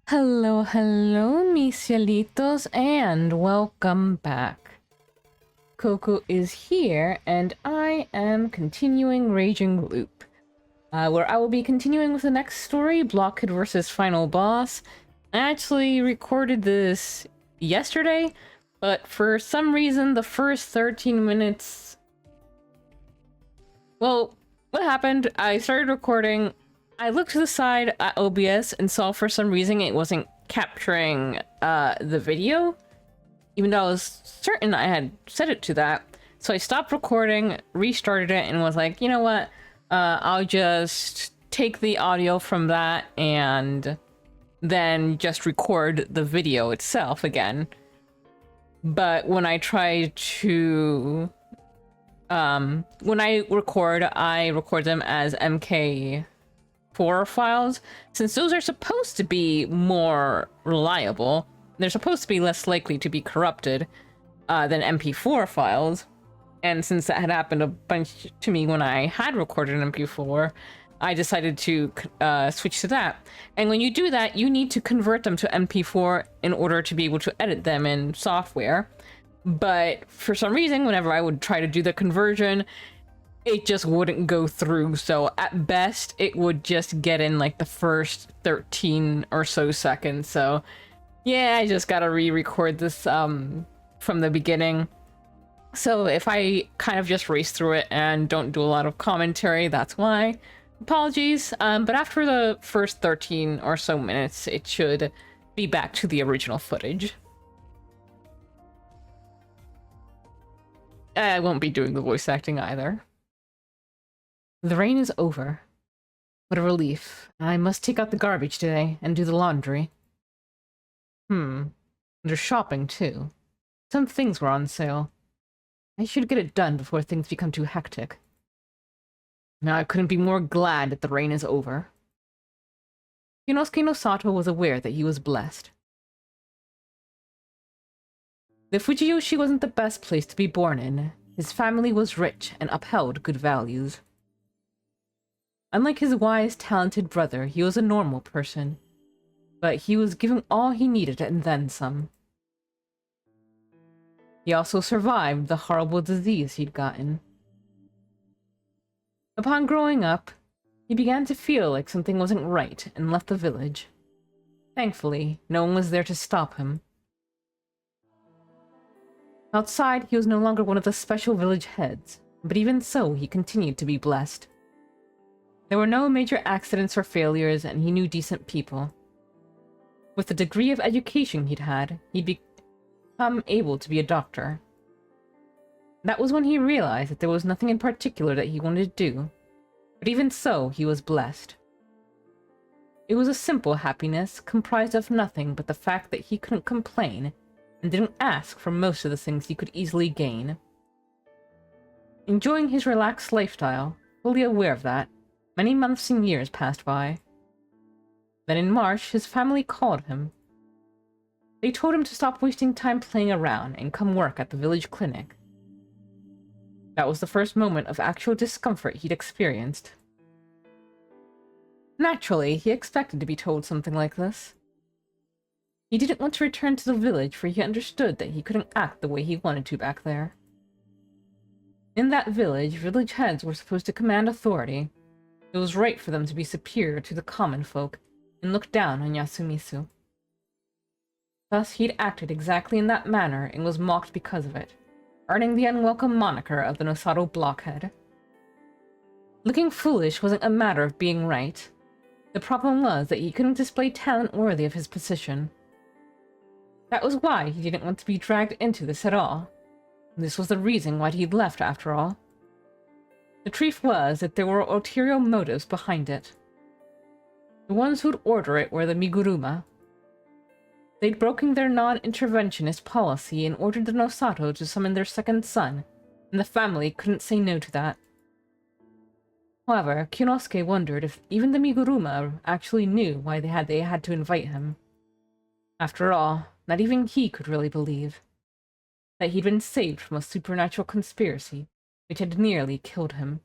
Hello, mis cielitos, and welcome back. Coco is here, and I am continuing Raging Loop, where I will be continuing with the next story, Blockhead versus Final Boss. I actually recorded this yesterday, but for some reason, the first 13 minutes... Well, what happened? I started recording, I looked to the side at OBS and saw for some reason it wasn't capturing the video, even though I was certain I had set it to that. So I stopped recording, restarted it, and was like, you know what? I'll just take the audio from that and then just record the video itself again. But when I tried to... when I record them as MK4 files, since those are supposed to be more reliable. They're supposed to be less likely to be corrupted than MP4 files. And since that had happened a bunch to me when I had recorded an MP4, I decided to switch to that. And when you do that, you need to convert them to MP4 in order to be able to edit them in software. But for some reason, whenever I would try to do the conversion, it just wouldn't go through. So at best, it would just get in like the first 13 or so seconds. So yeah, I just gotta re-record this from the beginning. So if I kind of just race through it and don't do a lot of commentary, that's why. Apologies. But after the first 13 or so minutes, it should be back to the original footage. I won't be doing the voice acting either. The rain is over. What a relief. I must take out the garbage today and do the laundry. There's shopping, too. Some things were on sale. I should get it done before things become too hectic. Now I couldn't be more glad that the rain is over. Kinosuke no Sato was aware that he was blessed. The Fujiyoshi wasn't the best place to be born in. His family was rich and upheld good values. Unlike his wise, talented brother, he was a normal person. But he was given all he needed and then some. He also survived the horrible disease he'd gotten. Upon growing up, he began to feel like something wasn't right and left the village. Thankfully, no one was there to stop him. Outside, he was no longer one of the special village heads, but even so, he continued to be blessed. There were no major accidents or failures, and he knew decent people. With the degree of education he'd had, he'd become able to be a doctor. That was when he realized that there was nothing in particular that he wanted to do, but even so, he was blessed. It was a simple happiness, comprised of nothing but the fact that he couldn't complain, and didn't ask for most of the things he could easily gain. Enjoying his relaxed lifestyle, fully aware of that, many months and years passed by. Then in March, his family called him. They told him to stop wasting time playing around and come work at the village clinic. That was the first moment of actual discomfort he'd experienced. Naturally, he expected to be told something like this. He didn't want to return to the village, for he understood that he couldn't act the way he wanted to back there. In that village, village heads were supposed to command authority. It was right for them to be superior to the common folk and look down on Yasumitsu. Thus, he'd acted exactly in that manner and was mocked because of it, earning the unwelcome moniker of the Nosato Blockhead. Looking foolish wasn't a matter of being right. The problem was that he couldn't display talent worthy of his position. That was why he didn't want to be dragged into this at all. This was the reason why he'd left, after all. The truth was that there were ulterior motives behind it. The ones who'd order it were the Miguruma. They'd broken their non-interventionist policy and ordered the Nosato to summon their second son, and the family couldn't say no to that. However, Kinosuke wondered if even the Miguruma actually knew why they had to invite him. After all, not even he could really believe that he'd been saved from a supernatural conspiracy which had nearly killed him.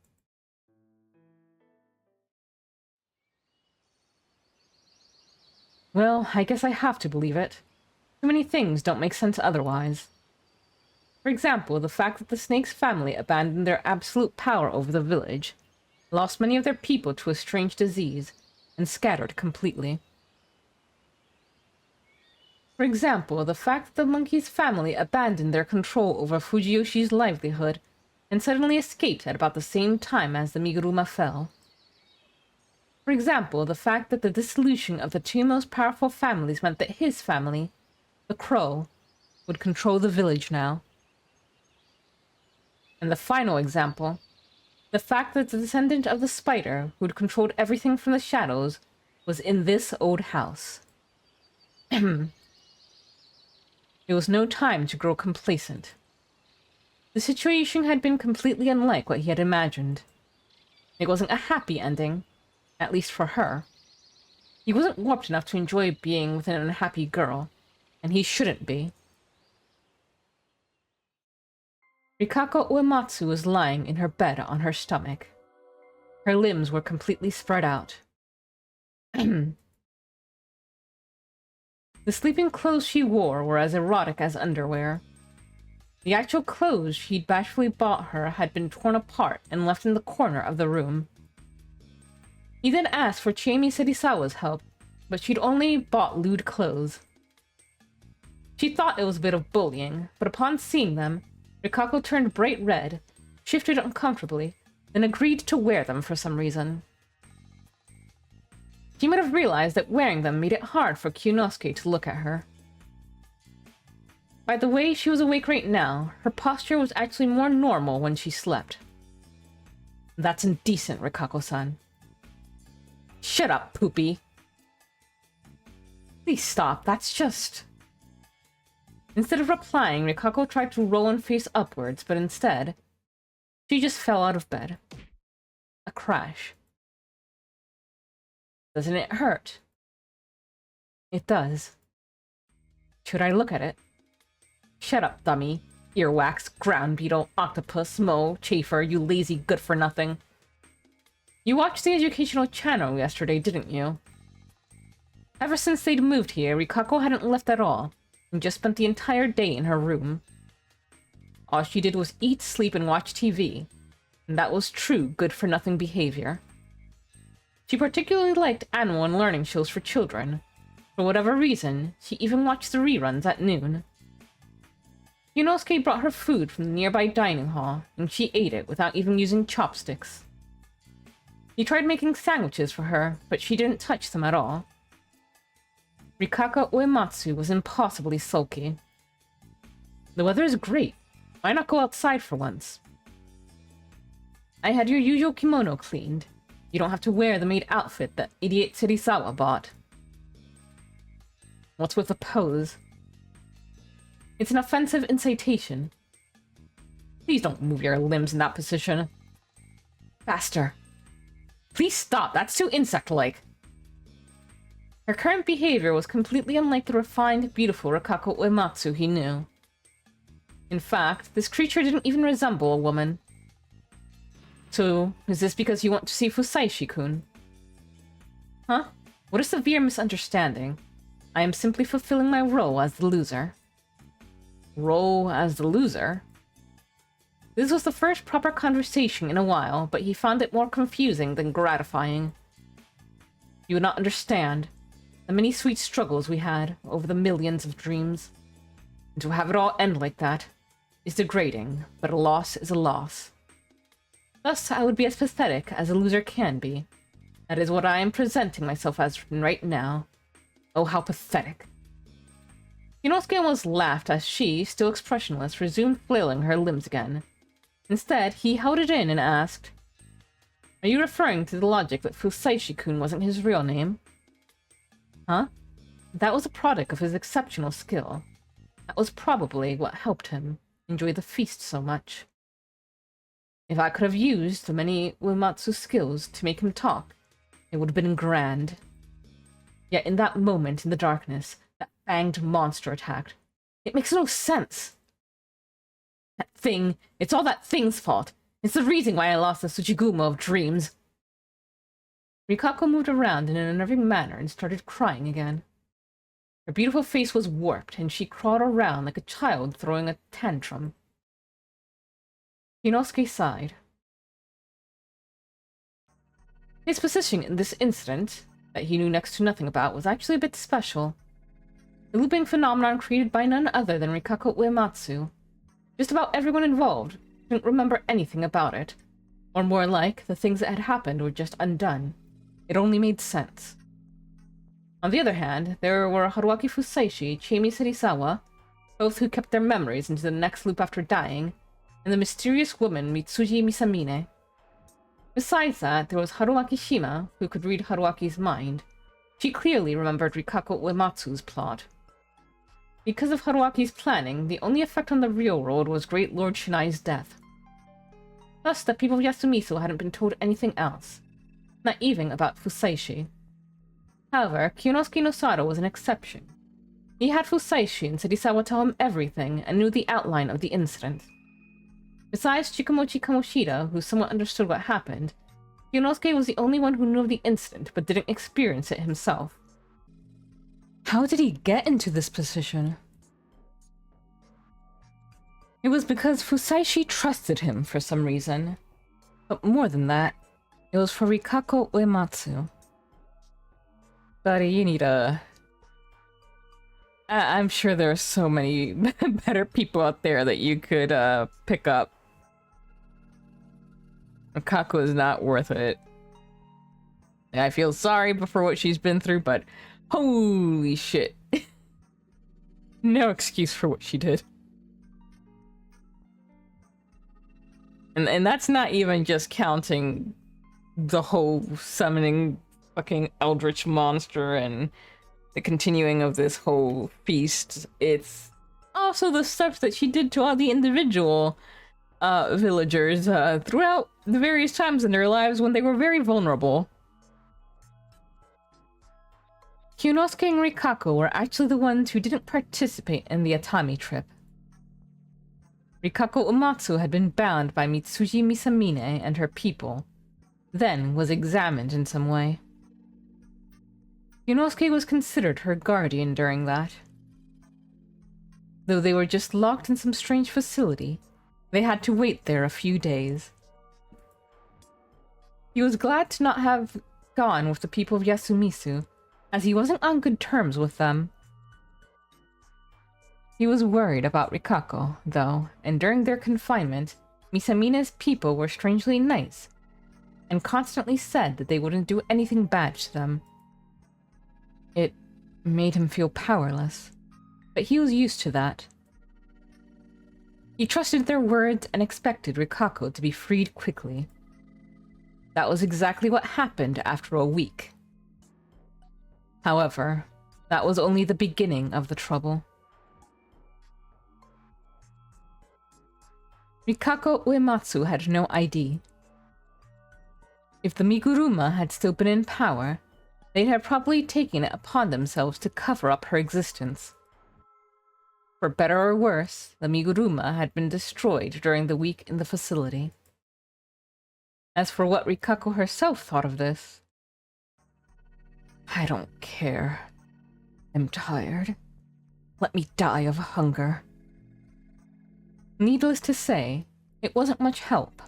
Well, I guess I have to believe it. Too many things don't make sense otherwise. For example, the fact that the snake's family abandoned their absolute power over the village, lost many of their people to a strange disease, and scattered completely. For example, the fact that the monkey's family abandoned their control over Fujiyoshi's livelihood and suddenly escaped at about the same time as the Miguruma fell. For example, the fact that the dissolution of the two most powerful families meant that his family, the Crow, would control the village now. And the final example, the fact that the descendant of the spider, who'd controlled everything from the shadows, was in this old house. It was no time to grow complacent. The situation had been completely unlike what he had imagined. It wasn't a happy ending, at least for her. He wasn't warped enough to enjoy being with an unhappy girl, and he shouldn't be. Rikako Uematsu was lying in her bed on her stomach. Her limbs were completely spread out. The sleeping clothes she wore were as erotic as underwear. The actual clothes she'd bashfully bought her had been torn apart and left in the corner of the room. He then asked for Chiemi Serisawa's help, but she'd only bought lewd clothes. She thought it was a bit of bullying, but upon seeing them, Rikako turned bright red, shifted uncomfortably, then agreed to wear them for some reason. She might have realized that wearing them made it hard for Kyunosuke to look at her. By the way she was awake right now, her posture was actually more normal when she slept. That's indecent, Rikako-san. Shut up, Poopy. Please stop, that's just... Instead of replying, Rikako tried to roll and face upwards, but instead, she just fell out of bed. A crash. Doesn't it hurt? It does. Should I look at it? Shut up, dummy. Earwax, ground beetle, octopus, moe, chafer, you lazy good-for-nothing. You watched the educational channel yesterday, didn't you? Ever since they'd moved here, Rikako hadn't left at all, and just spent the entire day in her room. All she did was eat, sleep, and watch TV, and that was true good-for-nothing behavior. She particularly liked animal and learning shows for children. For whatever reason, she even watched the reruns at noon. Yunosuke brought her food from the nearby dining hall, and she ate it without even using chopsticks. He tried making sandwiches for her, but she didn't touch them at all. Rikako Uematsu was impossibly sulky. The weather is great. Why not go outside for once? I had your usual kimono cleaned. You don't have to wear the maid outfit that idiot Serisawa bought. What's with the pose? It's an offensive incitation. Please don't move your limbs in that position. Faster. Please stop, that's too insect-like. Her current behavior was completely unlike the refined, beautiful Rikako Uematsu he knew. In fact, this creature didn't even resemble a woman. So, is this because you want to see Fusaishi-kun? Huh? What a severe misunderstanding. I am simply fulfilling my role as the loser. Role as the loser? This was the first proper conversation in a while, but he found it more confusing than gratifying. You would not understand the many sweet struggles we had over the millions of dreams. And to have it all end like that is degrading, but a loss is a loss. Thus, I would be as pathetic as a loser can be. That is what I am presenting myself as right now. Oh, how pathetic. Yunosuke almost laughed as she, still expressionless, resumed flailing her limbs again. Instead, he held it in and asked, Are you referring to the logic that Fusaishi-kun wasn't his real name? Huh? That was a product of his exceptional skill. That was probably what helped him enjoy the feast so much. If I could have used the many Uematsu skills to make him talk, it would have been grand. Yet in that moment in the darkness, that fanged monster attacked. It makes no sense. That thing, it's all that thing's fault. It's the reason why I lost the Tsuchigumo of dreams. Rikako moved around in an unnerving manner and started crying again. Her beautiful face was warped, and she crawled around like a child throwing a tantrum. Kinosuke sighed. His position in this incident, that he knew next to nothing about, was actually a bit special. The looping phenomenon created by none other than Rikako Uematsu. Just about everyone involved didn't remember anything about it. Or more like, the things that had happened were just undone. It only made sense. On the other hand, there were Haruaki Fusaishi, Chemi Serizawa, both who kept their memories into the next loop after dying, and the mysterious woman Mitsuji Misamine. Besides that, there was Haruaki Shima, who could read Haruaki's mind. She clearly remembered Rikako Uematsu's plot. Because of Haruaki's planning, the only effect on the real world was Great Lord Shinai's death. Thus, the people of Yasumizu hadn't been told anything else, not even about Fusaishi. However, Kyonosuke no Sado was an exception. He had Fusaishi and Serizawa tell him everything and knew the outline of the incident. Besides Chikamochi Kamoshida, who somewhat understood what happened, Kyonosuke was the only one who knew of the incident but didn't experience it himself. How did he get into this position? It was because Fusaishi trusted him for some reason. But more than that, it was for Rikako Uematsu. Buddy, you need a... I'm sure there are so many better people out there that you could pick up. Rikako is not worth it. I feel sorry for what she's been through, but holy shit. No excuse for what she did. And that's not even just counting the whole summoning fucking eldritch monster and the continuing of this whole feast. It's also the stuff that she did to all the individual villagers throughout the various times in their lives when they were very vulnerable. Kyonosuke and Rikako were actually the ones who didn't participate in the Atami trip. Rikako Uematsu had been bound by Mitsuji Misamine and her people, then was examined in some way. Kyonosuke was considered her guardian during that. Though they were just locked in some strange facility, they had to wait there a few days. He was glad to not have gone with the people of Yasumizu, as he wasn't on good terms with them. He was worried about Rikako, though, and during their confinement, Misamine's people were strangely nice, and constantly said that they wouldn't do anything bad to them. It made him feel powerless, but he was used to that. He trusted their words and expected Rikako to be freed quickly. That was exactly what happened after a week. However, that was only the beginning of the trouble. Rikako Uematsu had no ID. If the Miguruma had still been in power, they'd have probably taken it upon themselves to cover up her existence. For better or worse, the Miguruma had been destroyed during the week in the facility. As for what Rikako herself thought of this, I don't care. I'm tired. Let me die of hunger. Needless to say, it wasn't much help.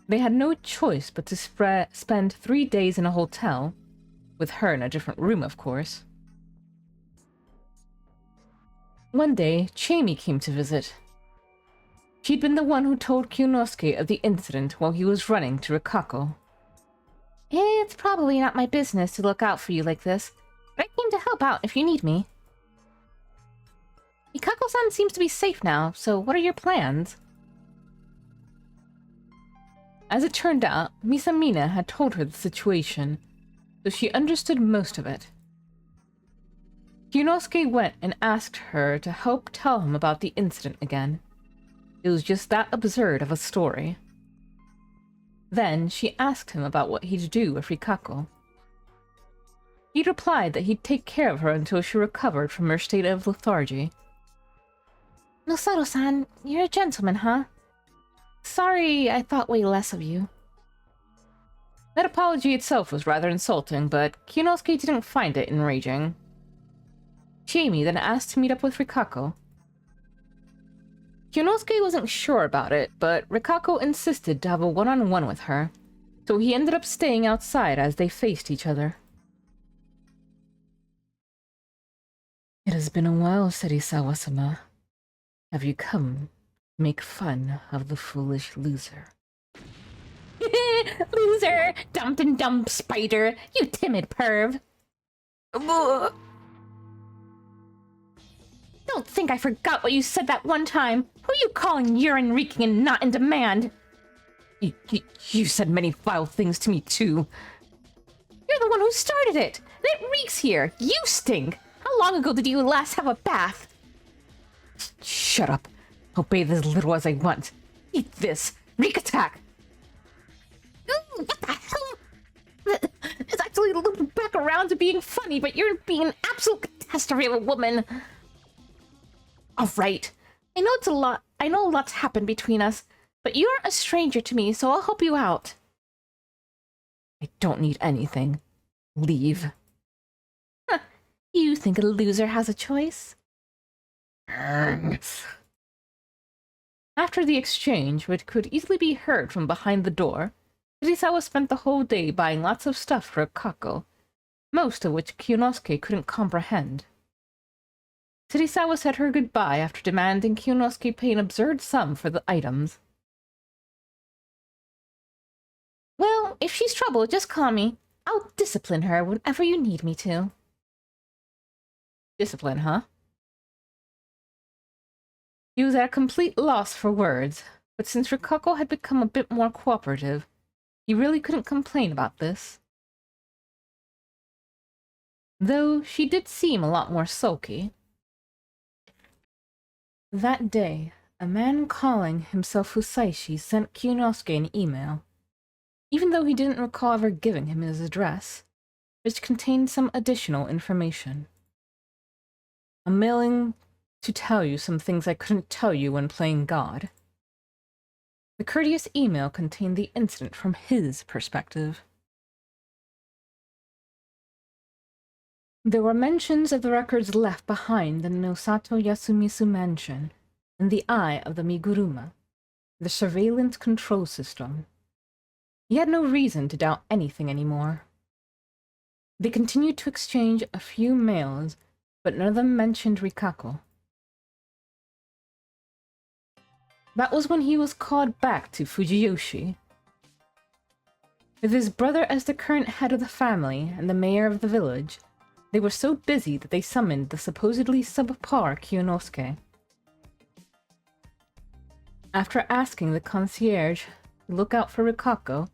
They had no choice but to spend 3 days in a hotel, with her in a different room, of course. One day, Chemi came to visit. She'd been the one who told Kyonosuke of the incident while he was running to Rikako. It's probably not my business to look out for you like this, but I came to help out if you need me. Ikako-san seems to be safe now, so what are your plans? As it turned out, Misamine had told her the situation, so she understood most of it. Kyonosuke went and asked her to help tell him about the incident again. It was just that absurd of a story. Then she asked him about what he'd do with Rikako. He replied that he'd take care of her until she recovered from her state of lethargy. Nosaro-san, you're a gentleman, huh? Sorry, I thought way less of you. That apology itself was rather insulting, but Kyonosuke didn't find it enraging. Jamie then asked to meet up with Rikako. Kyonosuke wasn't sure about it, but Rikako insisted to have a one-on-one with her, so he ended up staying outside as they faced each other. It has been a while, Serizawa-sama. Have you come to make fun of the foolish loser? Loser! Dump and dump spider! You timid perv! Don't think I forgot what you said that one time. Who you calling urine reeking and not in demand? You said many vile things to me too. You're the one who started it. And it reeks here. You stink. How long ago did you last have a bath? Shut up. I'll bathe as little as I want. Eat this. Reek attack. Ooh, what the hell? It's actually looping back around to being funny, but you're being an absolute catastrophe of a woman. All right. I know a lot's happened between us, but you're a stranger to me, so I'll help you out. I don't need anything. Leave. Huh. You think a loser has a choice? After the exchange, which could easily be heard from behind the door, Serizawa spent the whole day buying lots of stuff for Kako, most of which Kyonosuke couldn't comprehend. Serizawa said her goodbye after demanding Kyonosuke pay an absurd sum for the items. Well, if she's trouble, just call me. I'll discipline her whenever you need me to. Discipline, huh? He was at a complete loss for words, but since Rikako had become a bit more cooperative, he really couldn't complain about this. Though she did seem a lot more sulky. That day, a man calling himself Fusaishi sent Kyonosuke an email, even though he didn't recall ever giving him his address, which contained some additional information. I'm mailing to tell you some things I couldn't tell you when playing God. The courteous email contained the incident from his perspective. There were mentions of the records left behind in the Nosato Yasumisu mansion, in the eye of the Miguruma, the surveillance control system. He had no reason to doubt anything anymore. They continued to exchange a few mails, but none of them mentioned Rikako. That was when he was called back to Fujiyoshi. With his brother as the current head of the family and the mayor of the village, they were so busy that they summoned the supposedly subpar Kyonosuke. After asking the concierge to look out for Rikako,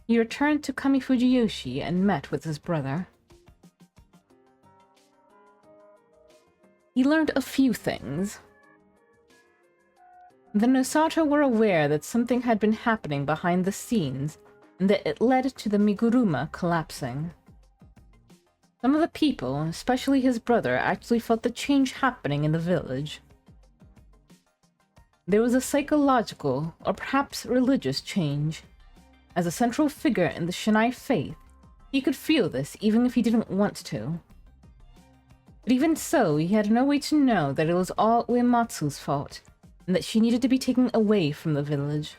he returned to Kamifujiyoshi and met with his brother. He learned a few things. The Nosato were aware that something had been happening behind the scenes, and that it led to the Miguruma collapsing. Some of the people, especially his brother, actually felt the change happening in the village. There was a psychological, or perhaps religious change. As a central figure in the Shinai faith, he could feel this even if he didn't want to. But even so, he had no way to know that it was all Uematsu's fault, and that she needed to be taken away from the village.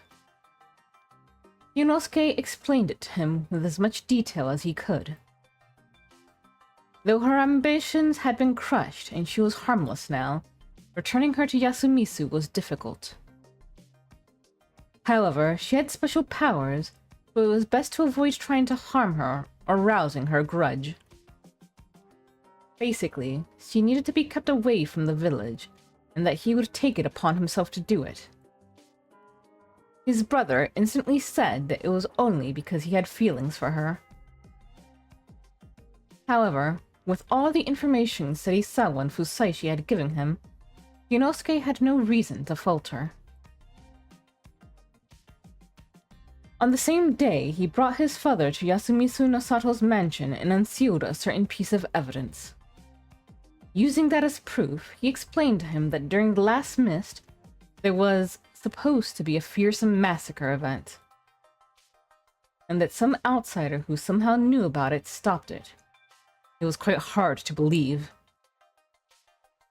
Kyonosuke explained it to him with as much detail as he could. Though her ambitions had been crushed and she was harmless now, returning her to Yasumisu was difficult. However, she had special powers, so it was best to avoid trying to harm her or rousing her grudge. Basically, she needed to be kept away from the village, and that he would take it upon himself to do it. His brother instantly said that it was only because he had feelings for her. However, with all the information Serizawa and Fusaishi had given him, Kyonosuke had no reason to falter. On the same day, he brought his father to Yasumisu Nosato's mansion and unsealed a certain piece of evidence. Using that as proof, he explained to him that during the last mist, there was supposed to be a fearsome massacre event, and that some outsider who somehow knew about it stopped it. It was quite hard to believe.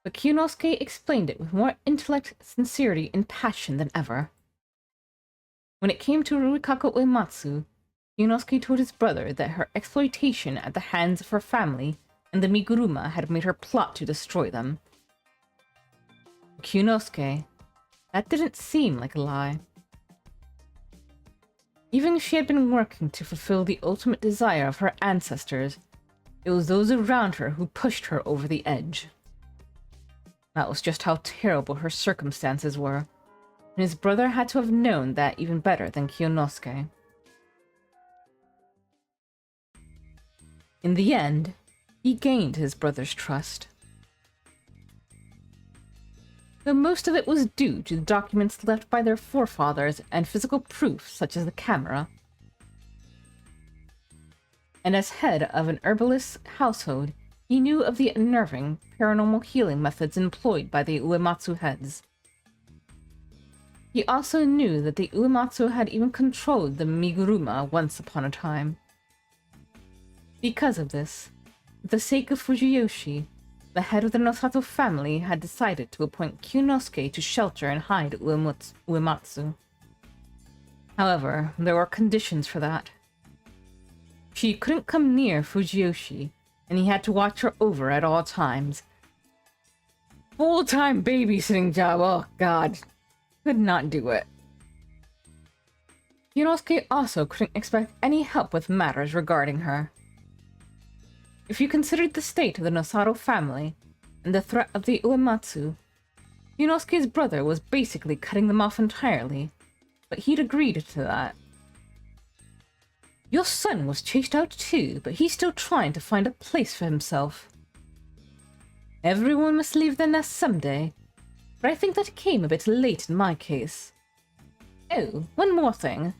But Kyunosuke explained it with more intellect, sincerity, and passion than ever. When it came to Ruikako Uematsu, Kyunosuke told his brother that her exploitation at the hands of her family and the Miguruma had made her plot to destroy them. Kyunosuke, that didn't seem like a lie. Even if she had been working to fulfill the ultimate desire of her ancestors, it was those around her who pushed her over the edge. That was just how terrible her circumstances were, and his brother had to have known that even better than Kyunosuke. In the end, he gained his brother's trust. Though most of it was due to the documents left by their forefathers and physical proof such as the camera. And as head of an herbalist's household, he knew of the unnerving, paranormal healing methods employed by the Uematsu heads. He also knew that the Uematsu had even controlled the Miguruma once upon a time. Because of this, for the sake of Fujiyoshi, the head of the Nosato family had decided to appoint Kyunosuke to shelter and hide Uematsu. However, there were conditions for that. She couldn't come near Fujiyoshi, and he had to watch her over at all times. Full-time babysitting job, oh god. Could not do it. Kyunosuke also couldn't expect any help with matters regarding her. If you considered the state of the Nosato family and the threat of the Uematsu, Kyunosuke's brother was basically cutting them off entirely, but he'd agreed to that. Your son was chased out too, but he's still trying to find a place for himself. Everyone must leave their nest someday, but I think that came a bit late in my case. Oh, one more thing.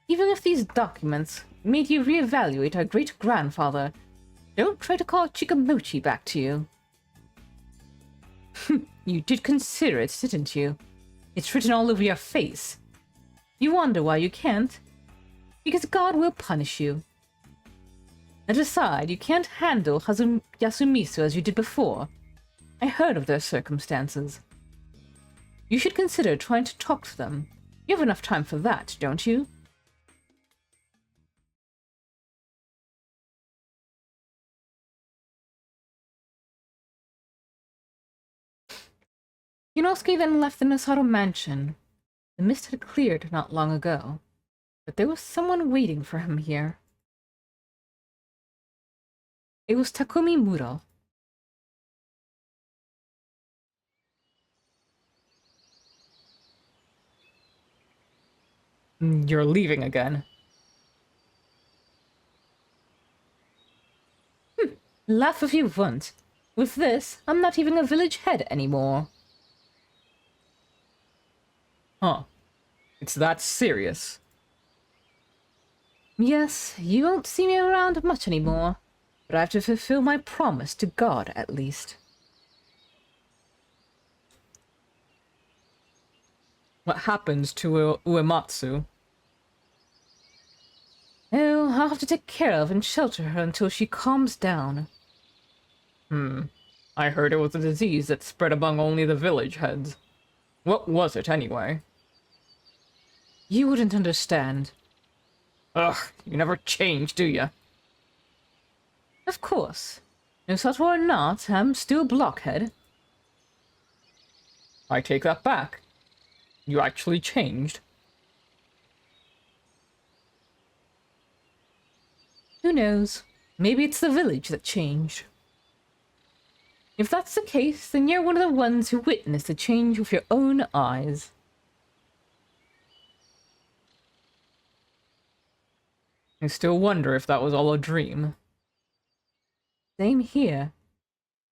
Even if these documents made you reevaluate our great-grandfather, don't try to call Chikamochi back to you. You did consider it, didn't you? It's written all over your face. You wonder why you can't? Because God will punish you. And decide you can't handle Yasumisu as you did before. I heard of their circumstances. You should consider trying to talk to them. You have enough time for that, don't you? Yunosuke then left the Nosato mansion. The mist had cleared not long ago, but there was someone waiting for him here. It was Takumi Muro. You're leaving again. Laugh if you want. With this, I'm not even a village head anymore. Huh. It's that serious. Yes, you won't see me around much anymore, but I have to fulfill my promise to God, at least. What happens to Uematsu? Oh, I'll have to take care of and shelter her until she calms down. I heard it was a disease that spread among only the village heads. What was it, anyway? You wouldn't understand. Ugh, you never change, do ya? Of course. Nosato or not, I'm still Blockhead. I take that back. You actually changed. Who knows? Maybe it's the village that changed. If that's the case, then you're one of the ones who witnessed the change with your own eyes. I still wonder if that was all a dream. Same here.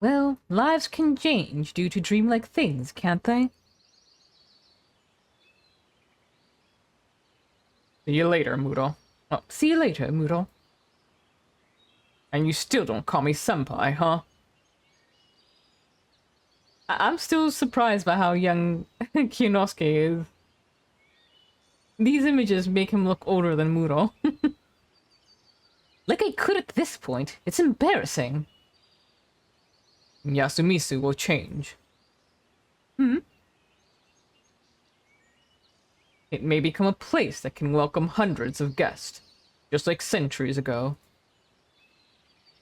Well, lives can change due to dreamlike things, can't they? See you later, Muro. Oh, see you later, Muro. And you still don't call me senpai, huh? I'm still surprised by how young Kyunosuke is. These images make him look older than Muro. Like I could at this point. It's embarrassing. Yasumisu will change. It may become a place that can welcome hundreds of guests, just like centuries ago.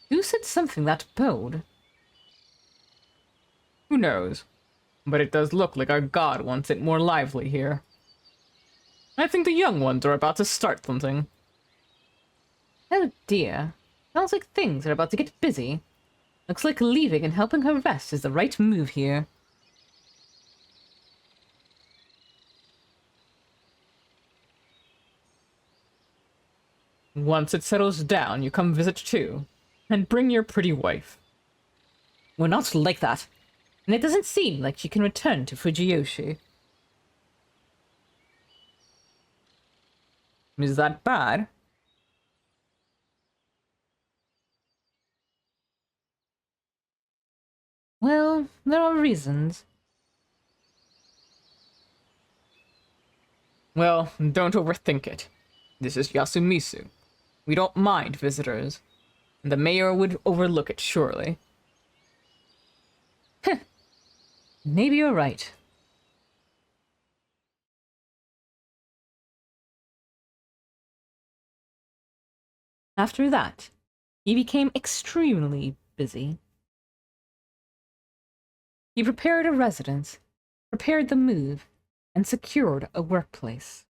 Who said something that bold? Who knows? But it does look like our god wants it more lively here. I think the young ones are about to start something. Oh dear. Sounds like things are about to get busy. Looks like leaving and helping her rest is the right move here. Once it settles down, you come visit too. And bring your pretty wife. We're not like that. And it doesn't seem like she can return to Fujiyoshi. Is that bad? Well, there are reasons. Well, don't overthink it. This is Yasumisu. We don't mind visitors. And the mayor would overlook it, surely. Maybe you're right. After that, he became extremely busy. He prepared a residence, prepared the move, and secured a workplace.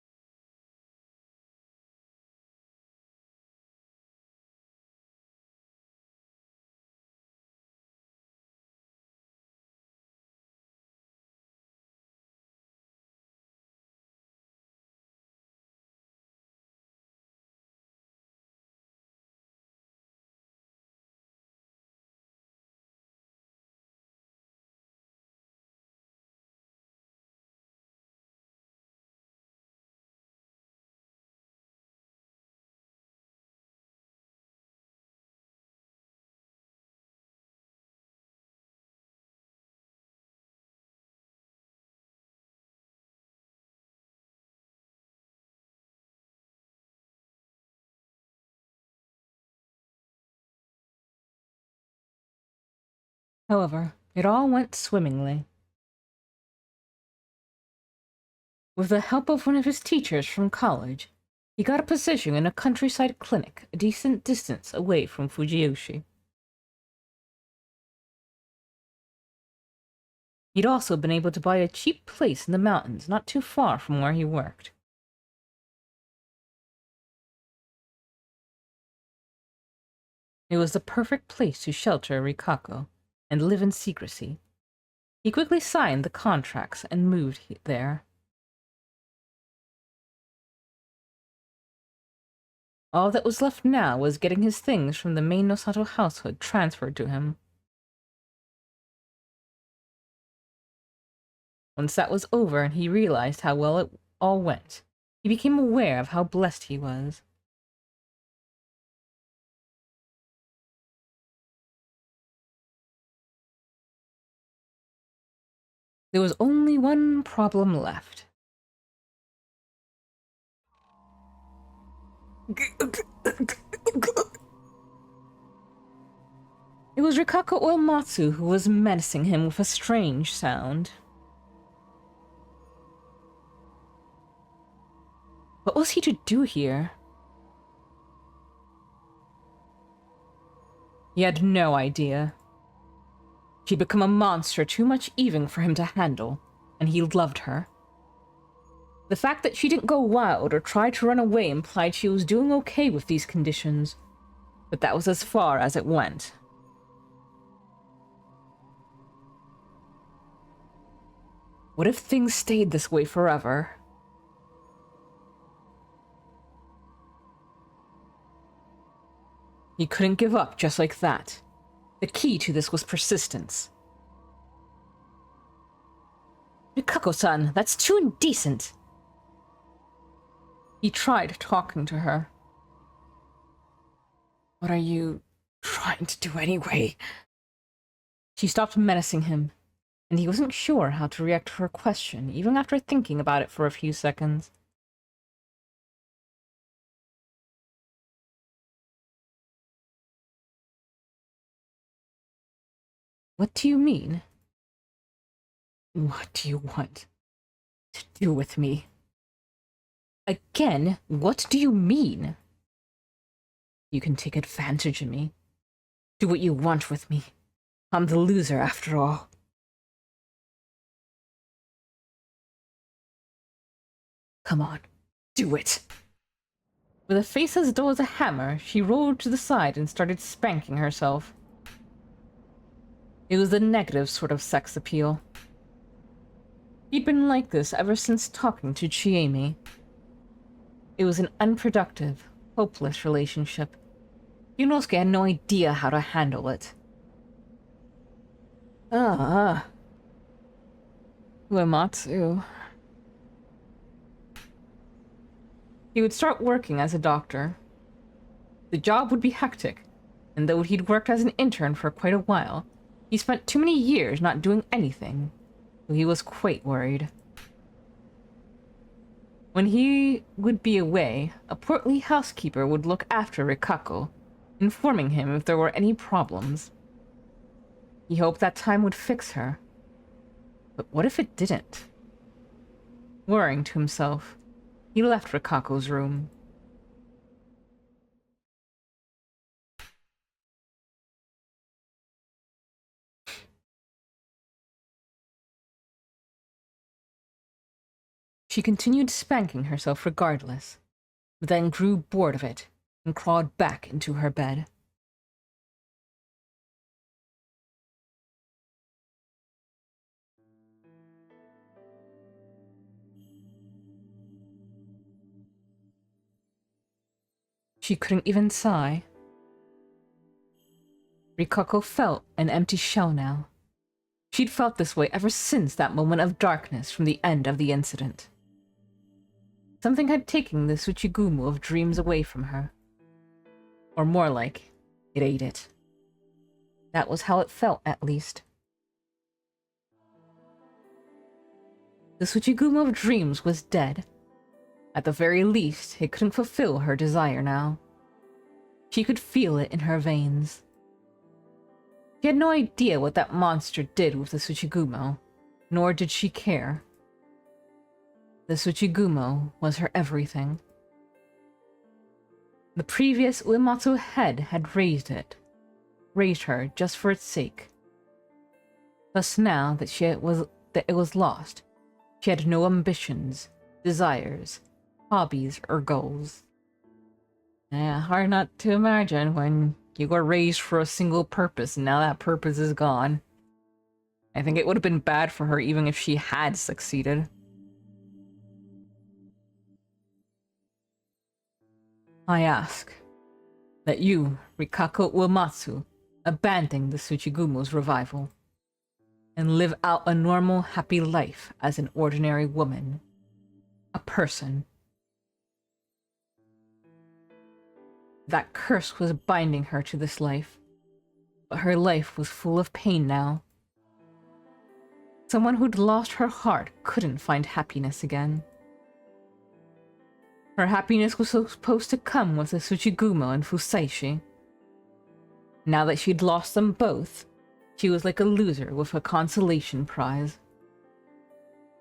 However, it all went swimmingly. With the help of one of his teachers from college, he got a position in a countryside clinic a decent distance away from Fujiyoshi. He'd also been able to buy a cheap place in the mountains not too far from where he worked. It was the perfect place to shelter Rikako and live in secrecy. He quickly signed the contracts and moved there. All that was left now was getting his things from the main Nosato household transferred to him. Once that was over and he realized how well it all went, he became aware of how blessed he was. There was only one problem left. It was Rikako Uematsu who was menacing him with a strange sound. What was he to do here? He had no idea. She'd become a monster too much even for him to handle, and he loved her. The fact that she didn't go wild or try to run away implied she was doing okay with these conditions, but that was as far as it went. What if things stayed this way forever? He couldn't give up just like that. The key to this was persistence. Rikako-san, that's too indecent. He tried talking to her. What are you trying to do anyway? She stopped menacing him, and he wasn't sure how to react to her question, even after thinking about it for a few seconds. What do you mean? What do you want to do with me? Again, what do you mean? You can take advantage of me. Do what you want with me. I'm the loser after all. Come on, do it. With a face as dull as a hammer, she rolled to the side and started spanking herself. It was the negative sort of sex appeal. He'd been like this ever since talking to Chiemi. It was an unproductive, hopeless relationship. Yunosuke had no idea how to handle it. Uematsu. He would start working as a doctor. The job would be hectic, and though he'd worked as an intern for quite a while, he spent too many years not doing anything, so he was quite worried. When he would be away, a portly housekeeper would look after Rikako, informing him if there were any problems. He hoped that time would fix her. But what if it didn't? Worrying to himself, he left Rikako's room. She continued spanking herself regardless, but then grew bored of it and crawled back into her bed. She couldn't even sigh. Rikako felt an empty shell now. She'd felt this way ever since that moment of darkness from the end of the incident. Something had taken the Tsuchigumu of dreams away from her. Or more like, it ate it. That was how it felt, at least. The Tsuchigumu of dreams was dead. At the very least, it couldn't fulfill her desire now. She could feel it in her veins. She had no idea what that monster did with the Tsuchigumo, nor did she care. The Tsuchigumo was her everything. The previous Uematsu head had raised her just for its sake. Thus now that it was lost, she had no ambitions, desires, hobbies, or goals. Yeah, hard not to imagine when you were raised for a single purpose and now that purpose is gone. I think it would have been bad for her even if she had succeeded. I ask that you, Rikako Uematsu, abandon the Tsuchigumu's revival and live out a normal, happy life as an ordinary woman. A person. That curse was binding her to this life, but her life was full of pain now. Someone who'd lost her heart couldn't find happiness again. Her happiness was supposed to come with the Tsuchigumo and Fusaishi. Now that she'd lost them both, she was like a loser with a consolation prize.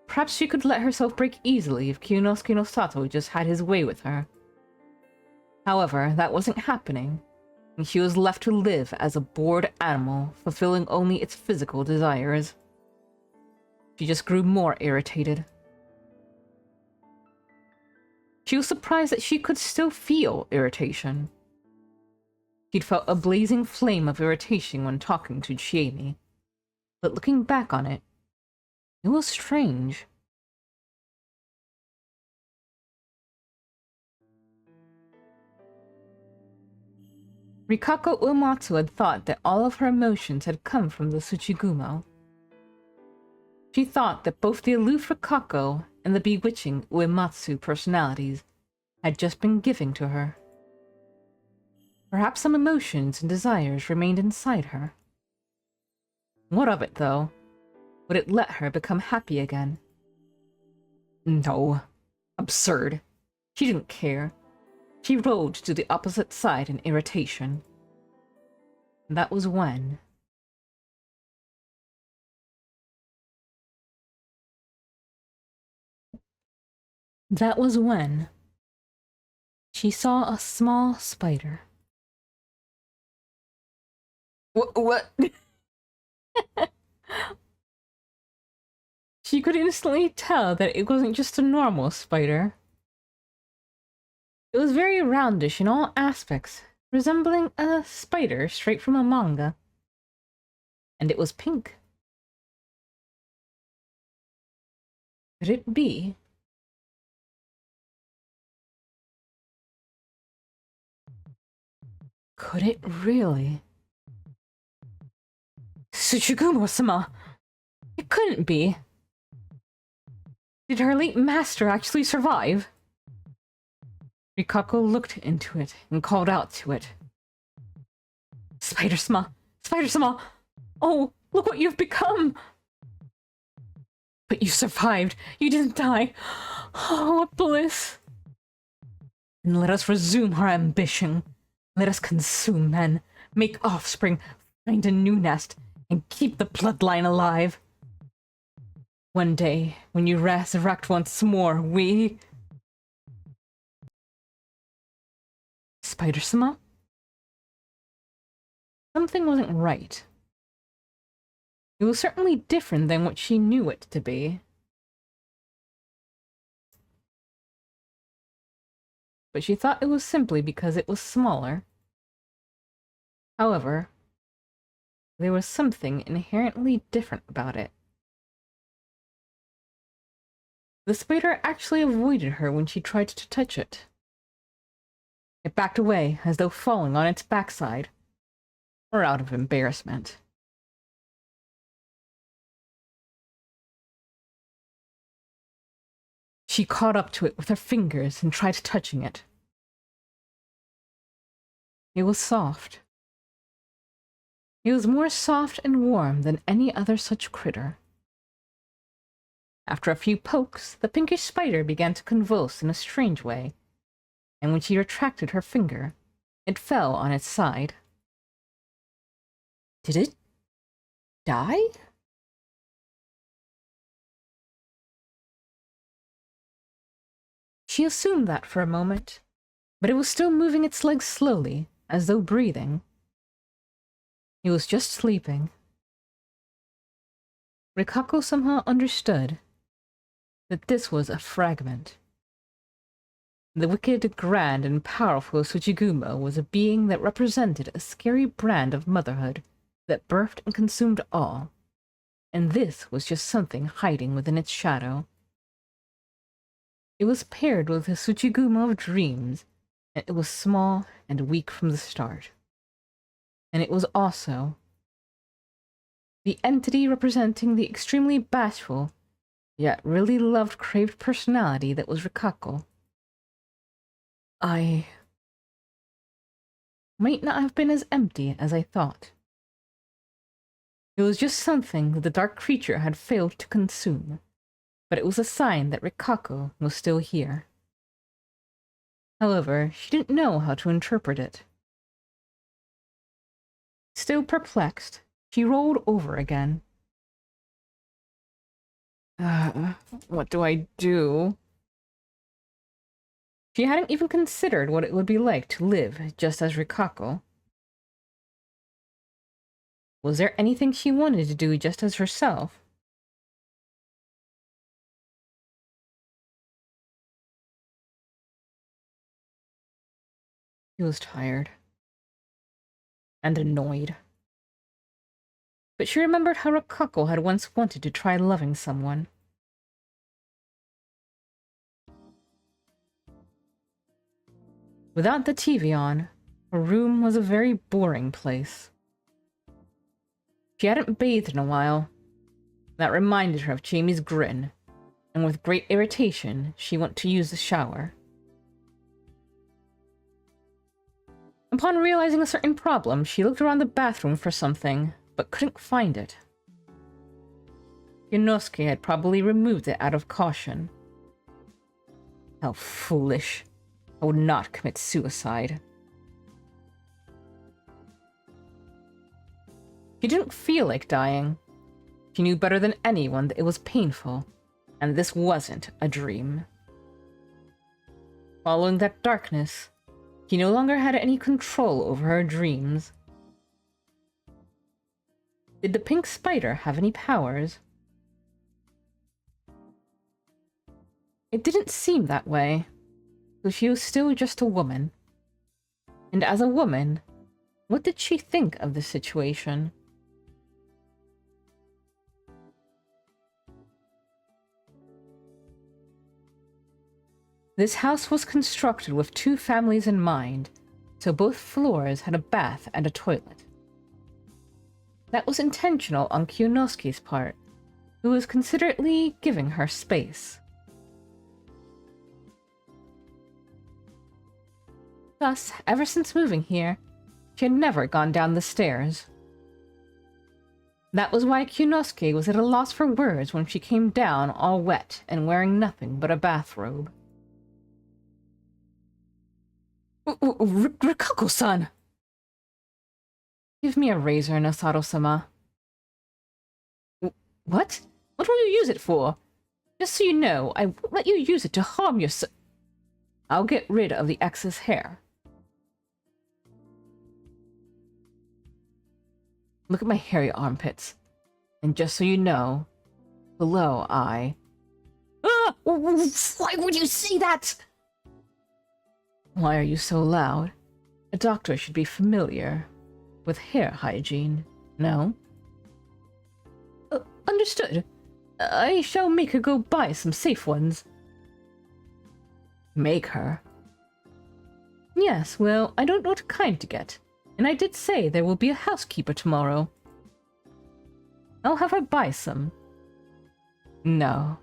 Perhaps she could let herself break easily if Kyunosuke no Sato just had his way with her. However, that wasn't happening, and she was left to live as a bored animal, fulfilling only its physical desires. She just grew more irritated. She was surprised that she could still feel irritation. She'd felt a blazing flame of irritation when talking to Chiemi, but looking back on it, it was strange. Rikako Uematsu had thought that all of her emotions had come from the Tsuchigumo. She thought that both the aloof Rikako and the bewitching Uematsu personalities had just been given to her. Perhaps some emotions and desires remained inside her. What of it, though? Would it let her become happy again? No. Absurd. She didn't care. She rolled to the opposite side in irritation. That was when That was when she saw a small spider. What? She could instantly tell that it wasn't just a normal spider. It was very roundish in all aspects, resembling a spider straight from a manga. And it was pink. Could it be? Could it really? Tsuchigumo-sama! It couldn't be. Did her late master actually survive? Rikako looked into it and called out to it. Spider-sama! Spider-sama! Oh, look what you've become! But you survived! You didn't die! Oh, what bliss! And let us resume our ambition. Let us consume men, make offspring, find a new nest, and keep the bloodline alive. One day, when you resurrect once more, we... Spider-sama? Something wasn't right. It was certainly different than what she knew it to be. But she thought it was simply because it was smaller. However, there was something inherently different about it. The spider actually avoided her when she tried to touch it. It backed away as though falling on its backside, or out of embarrassment. She caught up to it with her fingers and tried touching it. It was soft. It was more soft and warm than any other such critter. After a few pokes, the pinkish spider began to convulse in a strange way, and when she retracted her finger, it fell on its side. Did it die? She assumed that for a moment, but it was still moving its legs slowly, as though breathing. It was just sleeping. Rikako somehow understood that this was a fragment. The wicked, grand, and powerful Tsuchigumo was a being that represented a scary brand of motherhood that birthed and consumed all, and this was just something hiding within its shadow. It was paired with the Tsuchigumo of dreams, and it was small and weak from the start. And it was also the entity representing the extremely bashful, yet really loved craved personality that was Rikako. I might not have been as empty as I thought. It was just something that the dark creature had failed to consume, but it was a sign that Rikako was still here. However, she didn't know how to interpret it. Still perplexed, she rolled over again. What do I do? She hadn't even considered what it would be like to live just as Rikako. Was there anything she wanted to do just as herself? She was tired. And annoyed. But she remembered how Rikako had once wanted to try loving someone. Without the TV on, her room was a very boring place. She hadn't bathed in a while. That reminded her of Jamie's grin, and with great irritation, she went to use the shower. Upon realizing a certain problem, she looked around the bathroom for something, but couldn't find it. Yonosuke had probably removed it out of caution. How foolish. I would not commit suicide. She didn't feel like dying. She knew better than anyone that it was painful, and this wasn't a dream. Following that darkness, he no longer had any control over her dreams. Did the pink spider have any powers? It didn't seem that way, so she was still just a woman. And as a woman, what did she think of the situation? This house was constructed with 2 families in mind, so both floors had a bath and a toilet. That was intentional on Kyonosuke's part, who was considerately giving her space. Thus, ever since moving here, she had never gone down the stairs. That was why Kyonosuke was at a loss for words when she came down all wet and wearing nothing but a bathrobe. Rikako-san! Give me a razor, Nosato-sama. What? What will you use it for? Just so you know, I won't let you use it to harm yourself. I'll get rid of the excess hair. Look at my hairy armpits. And just so you know, below I... Ah! Why would you say that? Why are you so loud? A doctor should be familiar with hair hygiene, no? Understood. I shall make her go buy some safe ones. Make her? Yes, well, I don't know what kind to get. And I did say there will be a housekeeper tomorrow. I'll have her buy some. No.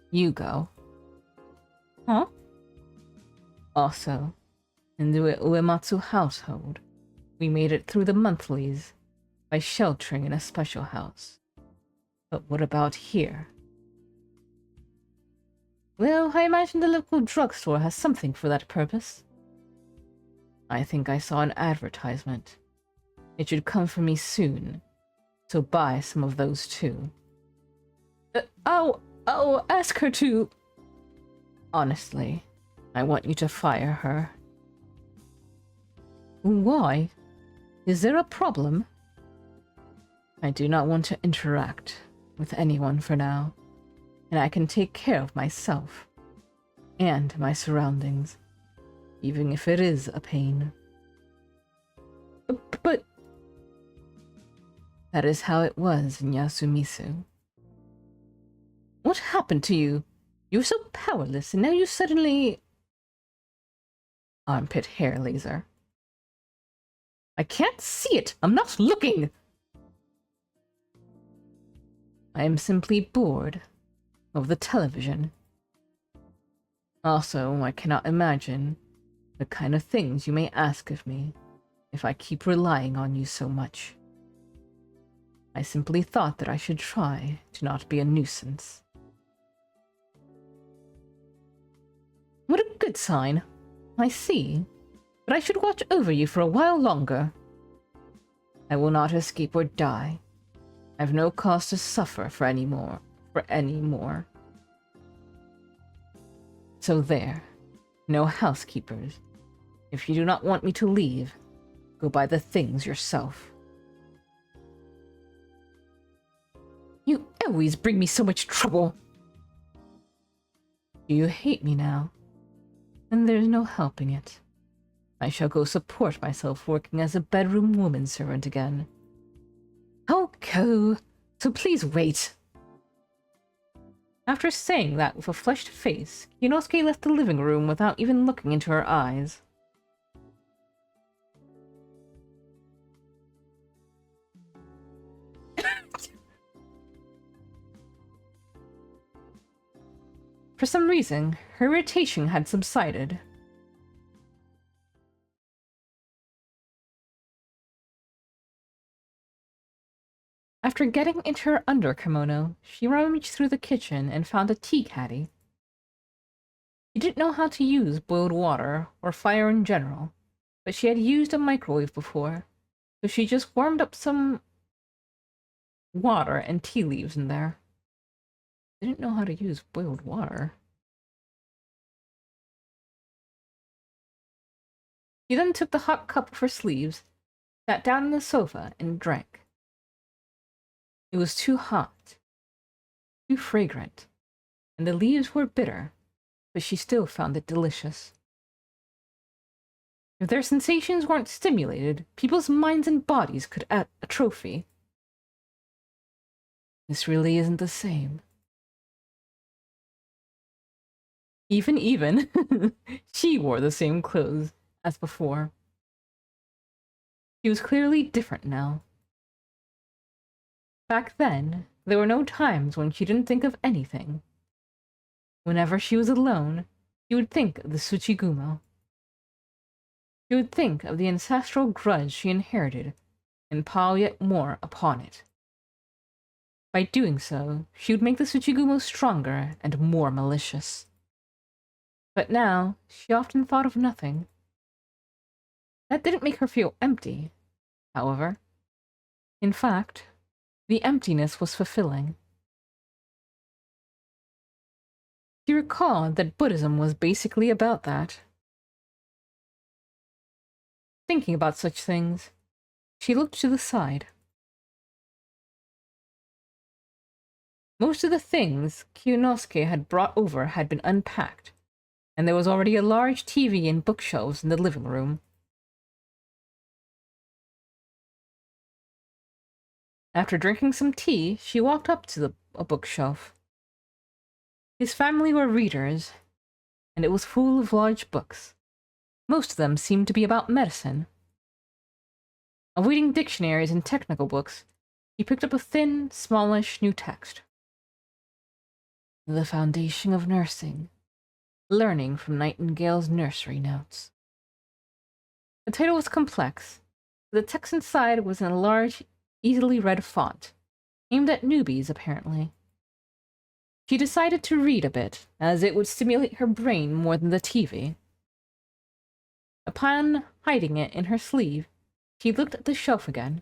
You go. Huh? Also, in the Uematsu household, we made it through the monthlies by sheltering in a special house. But what about here? Well, I imagine the local drugstore has something for that purpose. I think I saw an advertisement. It should come for me soon, so buy some of those too. I'll ask her to... Honestly, I want you to fire her. Why? Is there a problem? I do not want to interact with anyone for now, and I can take care of myself and my surroundings, even if it is a pain. But... That is how it was in Yasumisu. What happened to you? You were so powerless, and now you suddenly... Armpit hair laser. I can't see it! I'm not looking! I am simply bored of the television. Also, I cannot imagine the kind of things you may ask of me if I keep relying on you so much. I simply thought that I should try to not be a nuisance. What a good sign. I see. But I should watch over you for a while longer. I will not escape or die. I have no cause to suffer for any more. So there. No housekeepers. If you do not want me to leave, go buy the things yourself. You always bring me so much trouble. Do you hate me now? Then there's no helping it. I shall go support myself working as a bedroom woman servant again. I'll go, so please wait. After saying that with a flushed face, Kyonosuke left the living room without even looking into her eyes. For some reason, her irritation had subsided. After getting into her underkimono, she rummaged through the kitchen and found a tea caddy. She didn't know how to use boiled water or fire in general, but she had used a microwave before, so she just warmed up some water and tea leaves in there. Didn't know how to use boiled water. She then took the hot cup of her sleeves, sat down on the sofa, and drank. It was too hot, too fragrant, and the leaves were bitter, but she still found it delicious. If their sensations weren't stimulated, people's minds and bodies could atrophy. This really isn't the same. Even, she wore the same clothes as before. She was clearly different now. Back then, there were no times when she didn't think of anything. Whenever she was alone, she would think of the Tsuchigumo. She would think of the ancestral grudge she inherited and pile yet more upon it. By doing so, she would make the Tsuchigumo stronger and more malicious. But now, she often thought of nothing. That didn't make her feel empty, however. In fact, the emptiness was fulfilling. She recalled that Buddhism was basically about that. Thinking about such things, she looked to the side. Most of the things Kyunosuke had brought over had been unpacked, and there was already a large TV and bookshelves in the living room. After drinking some tea, she walked up to a bookshelf. His family were readers, and it was full of large books. Most of them seemed to be about medicine. Avoiding dictionaries and technical books, he picked up a thin, smallish new text. The Foundation of Nursing. Learning from Nightingale's Nursery Notes. The title was complex, but the text inside was in a large, easily read font, aimed at newbies, apparently. She decided to read a bit, as it would stimulate her brain more than the TV. Upon hiding it in her sleeve, she looked at the shelf again.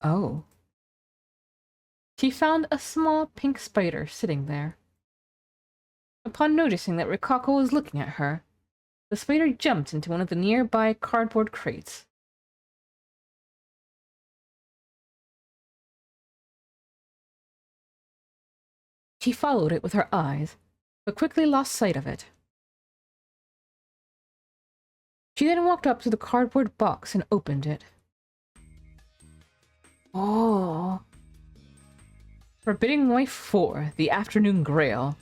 Oh. She found a small pink spider sitting there. Upon noticing that Rikako was looking at her, the spider jumped into one of the nearby cardboard crates. She followed it with her eyes, but quickly lost sight of it. She then walked up to the cardboard box and opened it. Oh. Forbidding Wife 4, The Afternoon Grail,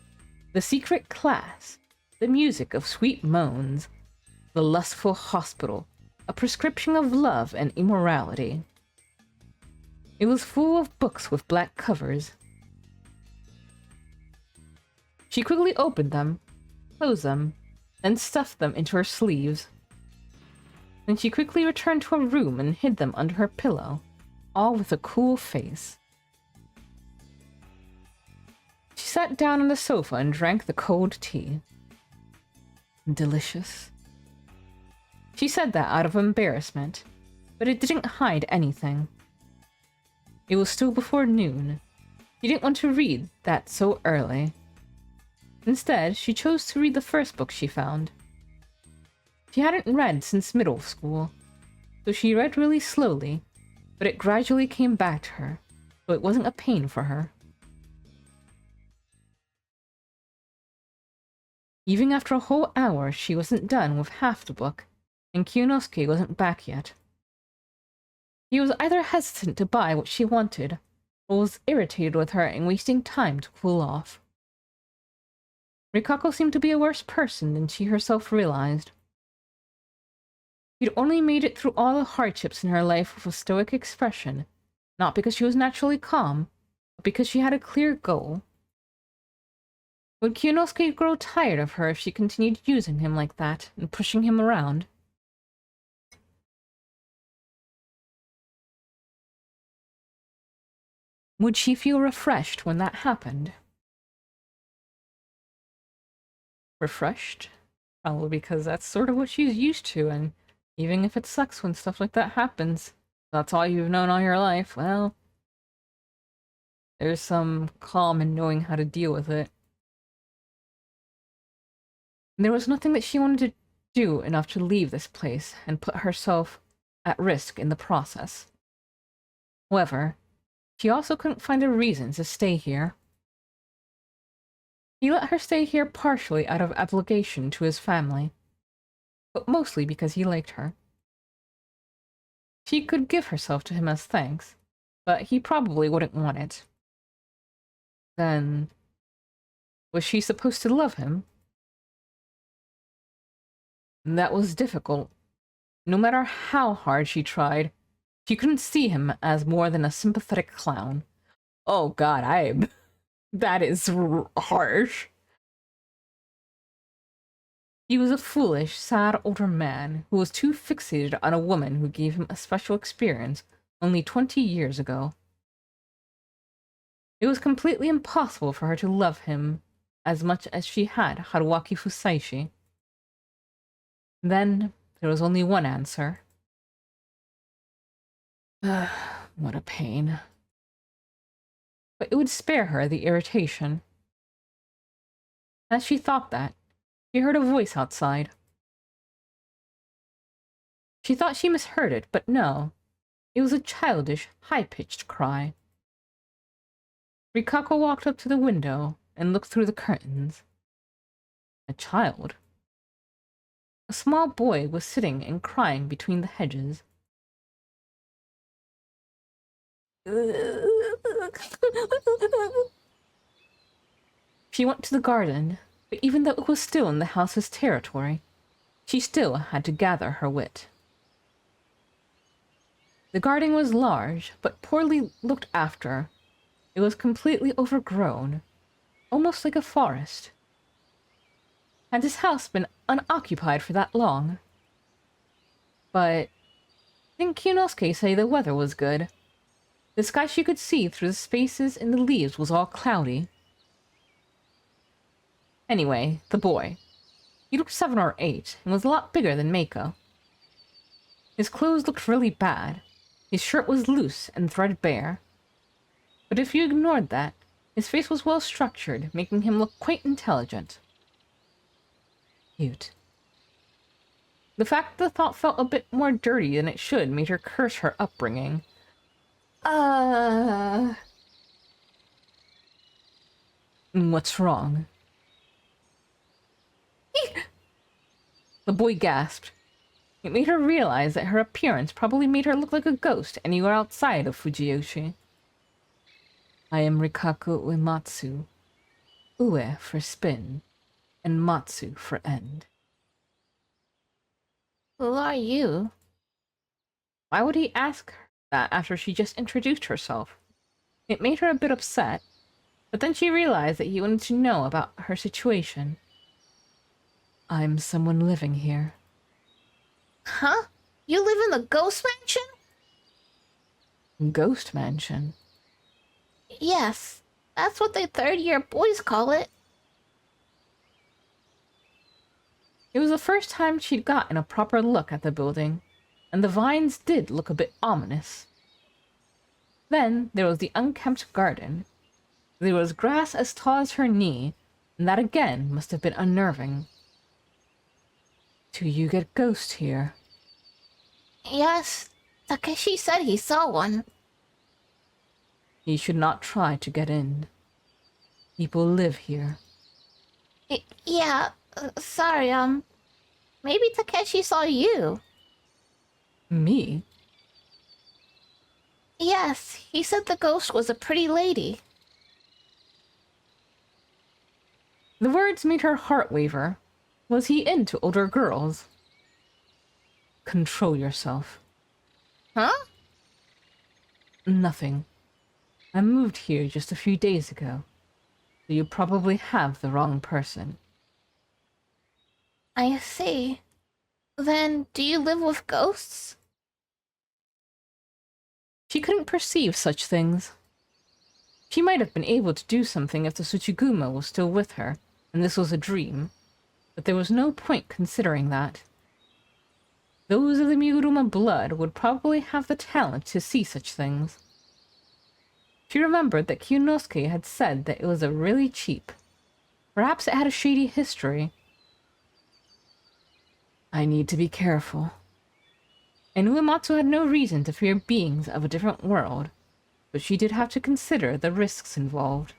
The Secret Class, The Music of Sweet Moans, The Lustful Hospital, A Prescription of Love and Immorality. It was full of books with black covers. She quickly opened them, closed them, and stuffed them into her sleeves. Then she quickly returned to her room and hid them under her pillow, all with a cool face. She sat down on the sofa and drank the cold tea. Delicious. She said that out of embarrassment, but it didn't hide anything. It was still before noon. She didn't want to read that so early. Instead, she chose to read the first book she found. She hadn't read since middle school, so she read really slowly, but it gradually came back to her, so it wasn't a pain for her. Even after a whole hour, she wasn't done with half the book, and Kyunosuke wasn't back yet. He was either hesitant to buy what she wanted, or was irritated with her and wasting time to cool off. Rikako seemed to be a worse person than she herself realized. She'd only made it through all the hardships in her life with a stoic expression, not because she was naturally calm, but because she had a clear goal. Would Kyunosuke grow tired of her if she continued using him like that and pushing him around? Would she feel refreshed when that happened? Refreshed? Probably because that's sort of what she's used to, and even if it sucks when stuff like that happens, that's all you've known all your life, well, there's some calm in knowing how to deal with it. There was nothing that she wanted to do enough to leave this place and put herself at risk in the process. However, she also couldn't find a reason to stay here. He let her stay here partially out of obligation to his family, but mostly because he liked her. She could give herself to him as thanks, but he probably wouldn't want it. Then, was she supposed to love him? That was difficult. No matter how hard she tried, she couldn't see him as more than a sympathetic clown. Oh god, that is harsh. He was a foolish, sad older man who was too fixated on a woman who gave him a special experience only 20 years ago. It was completely impossible for her to love him as much as she had Haruaki Fusaishi. Then, there was only one answer. What a pain. But it would spare her the irritation. As she thought that, she heard a voice outside. She thought she misheard it, but no. It was a childish, high-pitched cry. Rikako walked up to the window and looked through the curtains. A child. A small boy was sitting and crying between the hedges. She went to the garden, but even though it was still in the house's territory, she still had to gather her wit. The garden was large, but poorly looked after. It was completely overgrown, almost like a forest. Had this house been unoccupied for that long? But didn't Kinosuke say the weather was good? The sky she could see through the spaces in the leaves was all cloudy. Anyway, the boy. He looked 7 or 8 and was a lot bigger than Meiko. His clothes looked really bad. His shirt was loose and threadbare. But if you ignored that, his face was well structured, making him look quite intelligent. Cute. The fact the thought felt a bit more dirty than it should made her curse her upbringing. What's wrong? The boy gasped. It made her realize that her appearance probably made her look like a ghost anywhere outside of Fujiyoshi. I am Rikaku Uematsu. Ue for spin, and Matsu for end. Who are you? Why would he ask her that after she just introduced herself? It made her a bit upset, but then she realized that he wanted to know about her situation. I'm someone living here. Huh? You live in the ghost mansion? Ghost mansion? Yes, that's what the third-year boys call it. It was the first time she'd gotten a proper look at the building, and the vines did look a bit ominous. Then there was the unkempt garden. There was grass as tall as her knee, and that again must have been unnerving. Do you get ghosts here? Yes, Takeshi said he saw one. He should not try to get in. People live here. Yeah, sorry, maybe Takeshi saw you. Me? Yes, he said the ghost was a pretty lady. The words made her heart waver. Was he into older girls? Control yourself. Huh? Nothing. I moved here just a few days ago, so you probably have the wrong person. I see. Then, do you live with ghosts? She couldn't perceive such things. She might have been able to do something if the Tsuchigumo was still with her, and this was a dream, but there was no point considering that. Those of the Miguruma blood would probably have the talent to see such things. She remembered that Kyonosuke had said that it was a really cheap. Perhaps it had a shady history. I need to be careful. And Uematsu had no reason to fear beings of a different world, but she did have to consider the risks involved.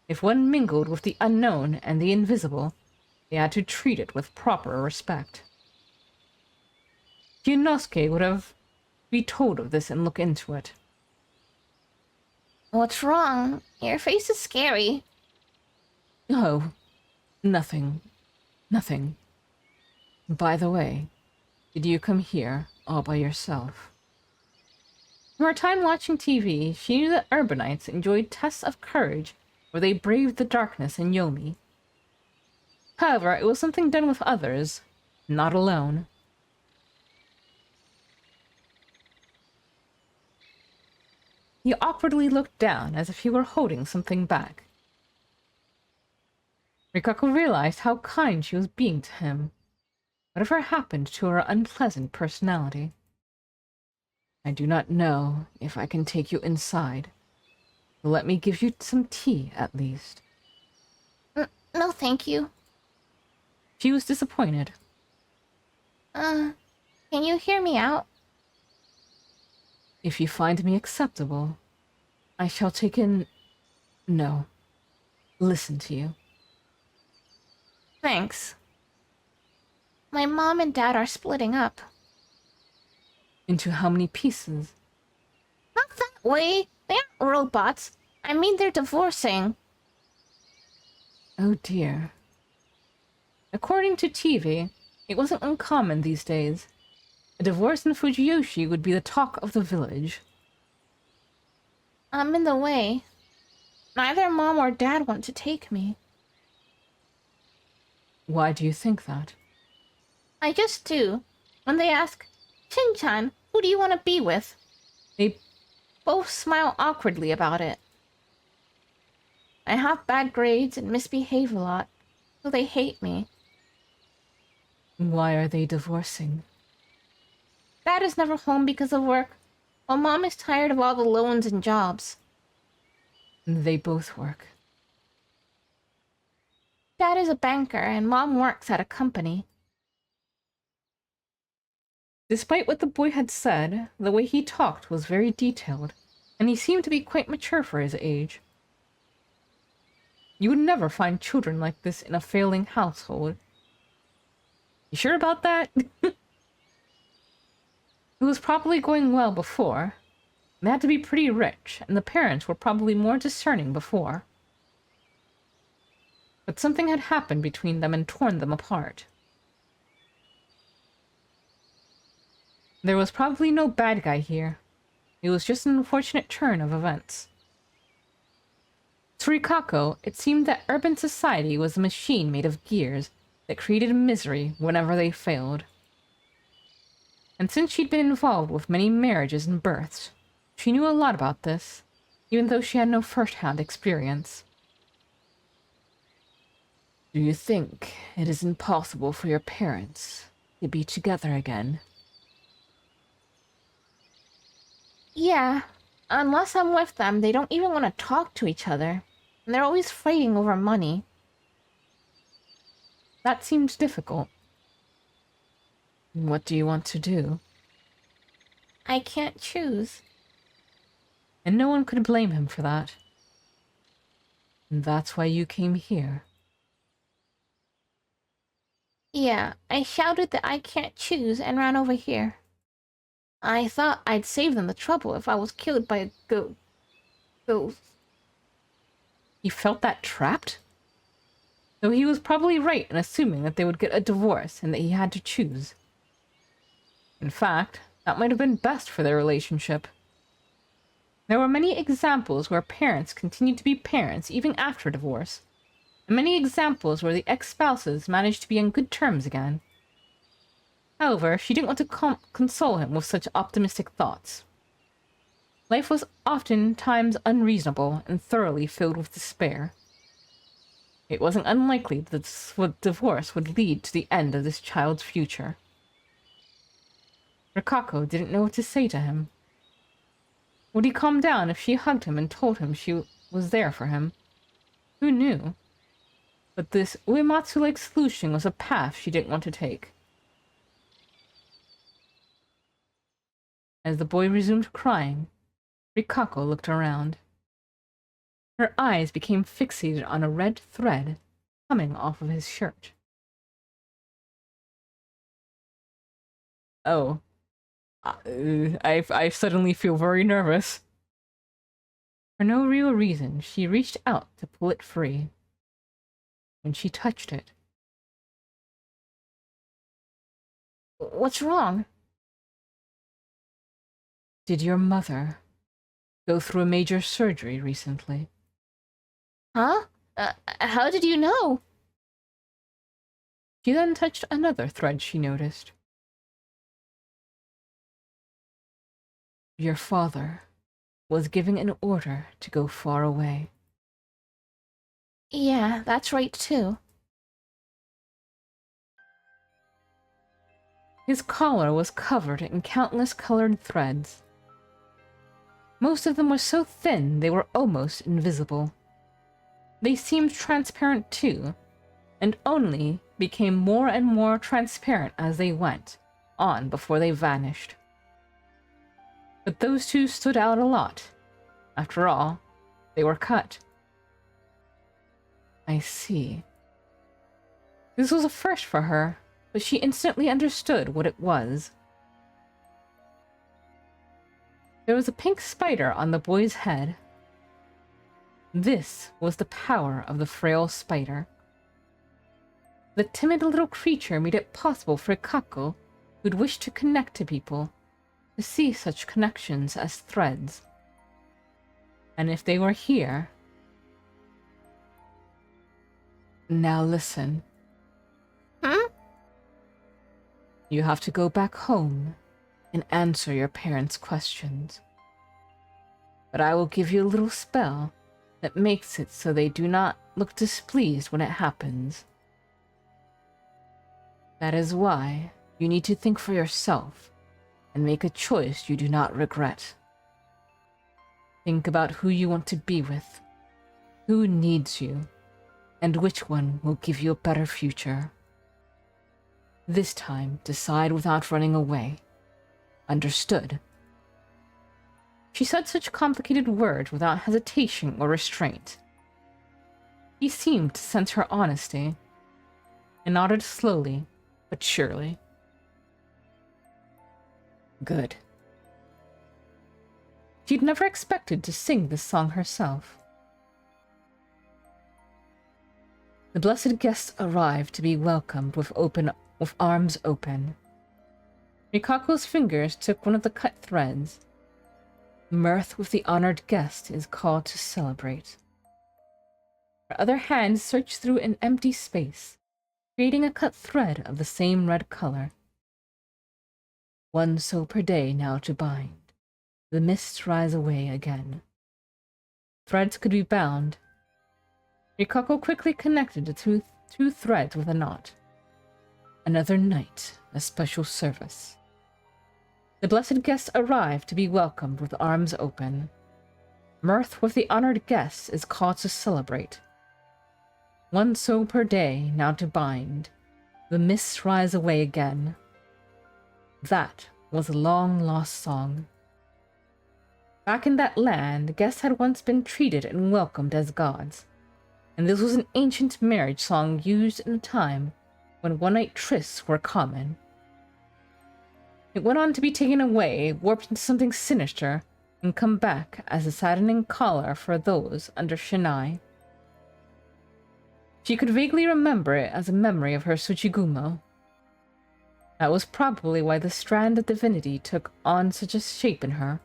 If one mingled with the unknown and the invisible, they had to treat it with proper respect. Kyunosuke would have be told of this and look into it. What's wrong? Your face is scary. Oh, nothing. Nothing. By the way, did you come here all by yourself? From her time watching TV, she knew that urbanites enjoyed tests of courage where they braved the darkness in Yomi. However, it was something done with others, not alone. He awkwardly looked down as if he were holding something back. Rikako realized how kind she was being to him. Whatever happened to her unpleasant personality? I do not know if I can take you inside. But let me give you some tea, at least. No, thank you. She was disappointed. Can you hear me out? If you find me acceptable, I shall take in... No. Listen to you. Thanks. My mom and dad are splitting up. Into how many pieces? Not that way. They aren't robots. I mean, they're divorcing. Oh dear. According to TV, it wasn't uncommon these days. A divorce in Fujiyoshi would be the talk of the village. I'm in the way. Neither mom or dad want to take me. Why do you think that? I just do. When they ask, Shin-chan, who do you want to be with? They Both smile awkwardly about it. I have bad grades and misbehave a lot, so they hate me. Why are they divorcing? Dad is never home because of work, while mom is tired of all the loans and jobs. They both work. Dad is a banker and mom works at a company. Despite what the boy had said, the way he talked was very detailed, and he seemed to be quite mature for his age. You would never find children like this in a failing household. You sure about that? It was probably going well before. They had to be pretty rich, and the parents were probably more discerning before. But something had happened between them and torn them apart. There was probably no bad guy here. It was just an unfortunate turn of events. To Rikako, it seemed that urban society was a machine made of gears that created misery whenever they failed. And since she'd been involved with many marriages and births, she knew a lot about this, even though she had no first-hand experience. Do you think it is impossible for your parents to be together again? Yeah, unless I'm with them, they don't even want to talk to each other. And they're always fighting over money. That seemed difficult. What do you want to do? I can't choose. And no one could blame him for that. And that's why you came here. Yeah, I shouted that I can't choose and ran over here. I thought I'd save them the trouble if I was killed by a ghost. He felt that trapped? Though he was probably right in assuming that they would get a divorce and that he had to choose. In fact, that might have been best for their relationship. There were many examples where parents continued to be parents even after divorce, and many examples where the ex-spouses managed to be on good terms again. However, she didn't want to console him with such optimistic thoughts. Life was oftentimes unreasonable and thoroughly filled with despair. It wasn't unlikely that the divorce would lead to the end of this child's future. Rikako didn't know what to say to him. Would he calm down if she hugged him and told him she was there for him? Who knew? But this Uematsu-like solution was a path she didn't want to take. As the boy resumed crying, Rikako looked around. Her eyes became fixated on a red thread coming off of his shirt. Oh. I suddenly feel very nervous. For no real reason, she reached out to pull it free. When she touched it... What's wrong? Did your mother go through a major surgery recently? Huh? How did you know? She then touched another thread she noticed. Your father was giving an order to go far away. Yeah, that's right too. His collar was covered in countless colored threads. Most of them were so thin they were almost invisible. They seemed transparent too, and only became more and more transparent as they went on before they vanished. But those two stood out a lot. After all, they were cut. I see. This was a first for her, but she instantly understood what it was. There was a pink spider on the boy's head. This was the power of the frail spider. The timid little creature made it possible for Kako, who'd wished to connect to people, to see such connections as threads. And if they were here... Now listen. Hmm? You have to go back home and answer your parents' questions. But I will give you a little spell that makes it so they do not look displeased when it happens. That is why you need to think for yourself and make a choice you do not regret. Think about who you want to be with, who needs you, and which one will give you a better future. This time, decide without running away. Understood? She said such complicated words without hesitation or restraint. He seemed to sense her honesty, and nodded slowly, but surely. Good. She'd never expected to sing this song herself. The blessed guests arrived to be welcomed with arms open. Rikako's fingers took one of the cut threads. Mirth with the honored guest is called to celebrate. Her other hand searched through an empty space, creating a cut thread of the same red color. One so per day now to bind. The mists rise away again. Threads could be bound. Rikako quickly connected the two threads with a knot. Another night, a special service. The blessed guests arrived to be welcomed with arms open. Mirth with the honored guests is called to celebrate. One soul per day now to bind. The mists rise away again. That was a long-lost song. Back in that land, guests had once been treated and welcomed as gods, and this was an ancient marriage song used in a time when one-night trysts were common. It went on to be taken away, warped into something sinister, and come back as a saddening collar for those under Shinai. She could vaguely remember it as a memory of her Tsuchigumo. That was probably why the strand of divinity took on such a shape in her.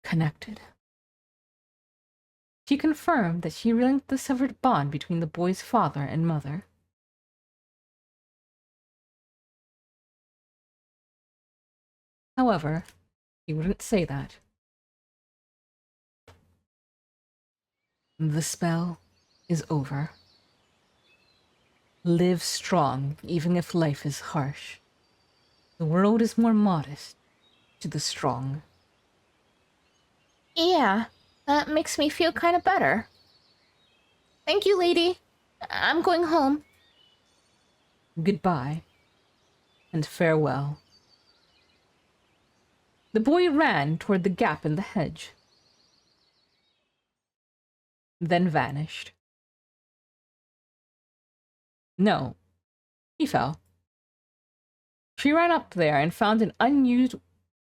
Connected. She confirmed that she relinked the severed bond between the boy's father and mother. However, he wouldn't say that. The spell is over. Live strong, even if life is harsh. The world is more modest to the strong. Yeah, that makes me feel kind of better. Thank you, lady. I'm going home. Goodbye. And farewell. The boy ran toward the gap in the hedge, then vanished. No, he fell. She ran up there and found an unused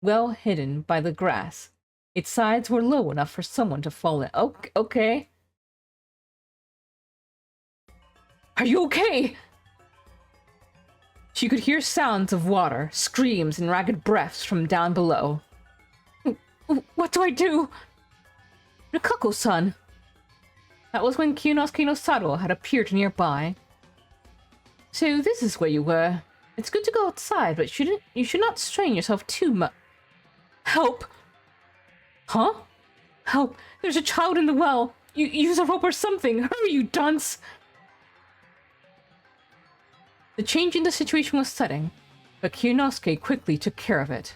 well hidden by the grass. Its sides were low enough for someone to fall in. Okay. Are you okay? She could hear sounds of water, screams, and ragged breaths from down below. What do I do? Rikako-san! That was when Kyunosuke no Sado had appeared nearby. So this is where you were. It's good to go outside, but you should not strain yourself too much. Help! Huh? Help! There's a child in the well! Use a rope or something! Hurry, you dunce! The change in the situation was sudden, but Kyunosuke quickly took care of it.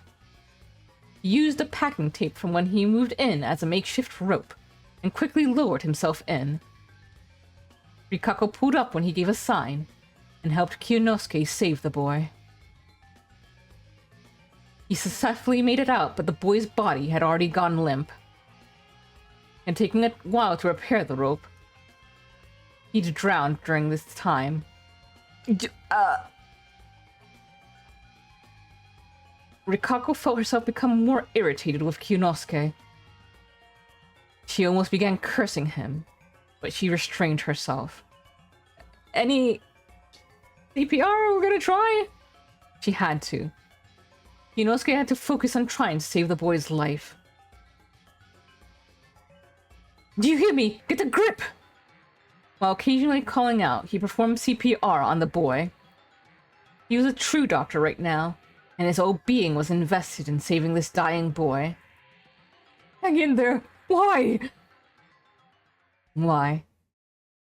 He used the packing tape from when he moved in as a makeshift rope, and quickly lowered himself in. Rikako pulled up when he gave a sign, and helped Kyunosuke save the boy. He successfully made it out, but the boy's body had already gone limp. And taking a while to repair the rope, he'd drowned during this time. Rikako felt herself become more irritated with Kyunosuke. She almost began cursing him, but she restrained herself. Any CPR we're gonna try? She had to. Kyunosuke had to focus on trying to save the boy's life. Do you hear me? Get a grip! While occasionally calling out, he performed CPR on the boy. He was a true doctor right now, and his whole being was invested in saving this dying boy. Hang in there! Why? Why?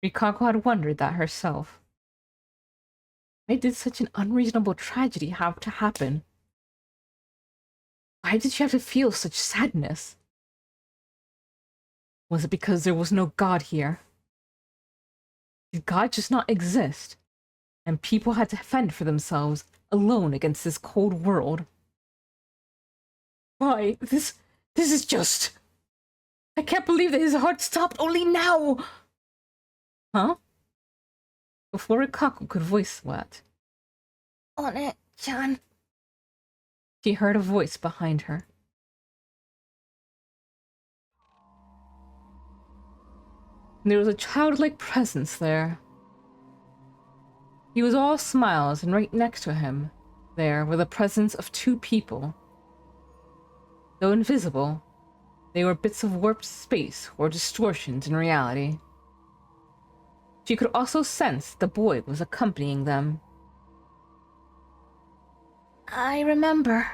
Rikako had wondered that herself. Why did such an unreasonable tragedy have to happen? Why did she have to feel such sadness? Was it because there was no God here? Did God just not exist, and people had to fend for themselves alone against this cold world? Why, this is just... I can't believe that his heart stopped only now! Huh? Before Rikako could voice what? One-chan. She heard a voice behind her. There was a childlike presence there. He was all smiles, and right next to him, there were the presence of two people. Though invisible, they were bits of warped space or distortions in reality. She could also sense the boy was accompanying them. I remember.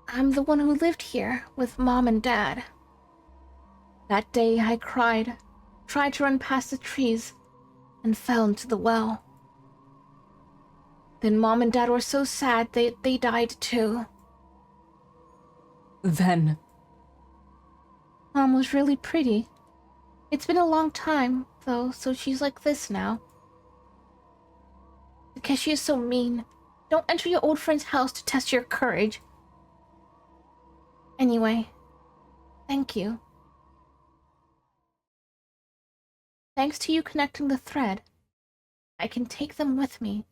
I'm the one who lived here with Mom and Dad. That day I cried, tried to run past the trees, and fell into the well. Then Mom and Dad were so sad they died too. Then... Mom was really pretty. It's been a long time, though, so she's like this now. Because she is so mean. Don't enter your old friend's house to test your courage. Anyway, thank you. Thanks to you connecting the thread, I can take them with me.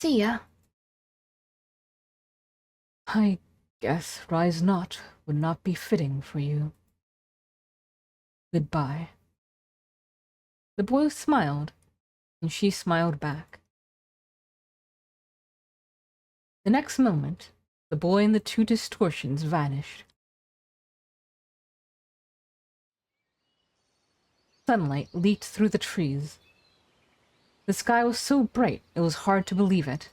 See ya. I guess rise not would not be fitting for you. Goodbye. The boy smiled, and she smiled back. The next moment, the boy and the two distortions vanished. Sunlight leaked through the trees. The sky was so bright it was hard to believe it.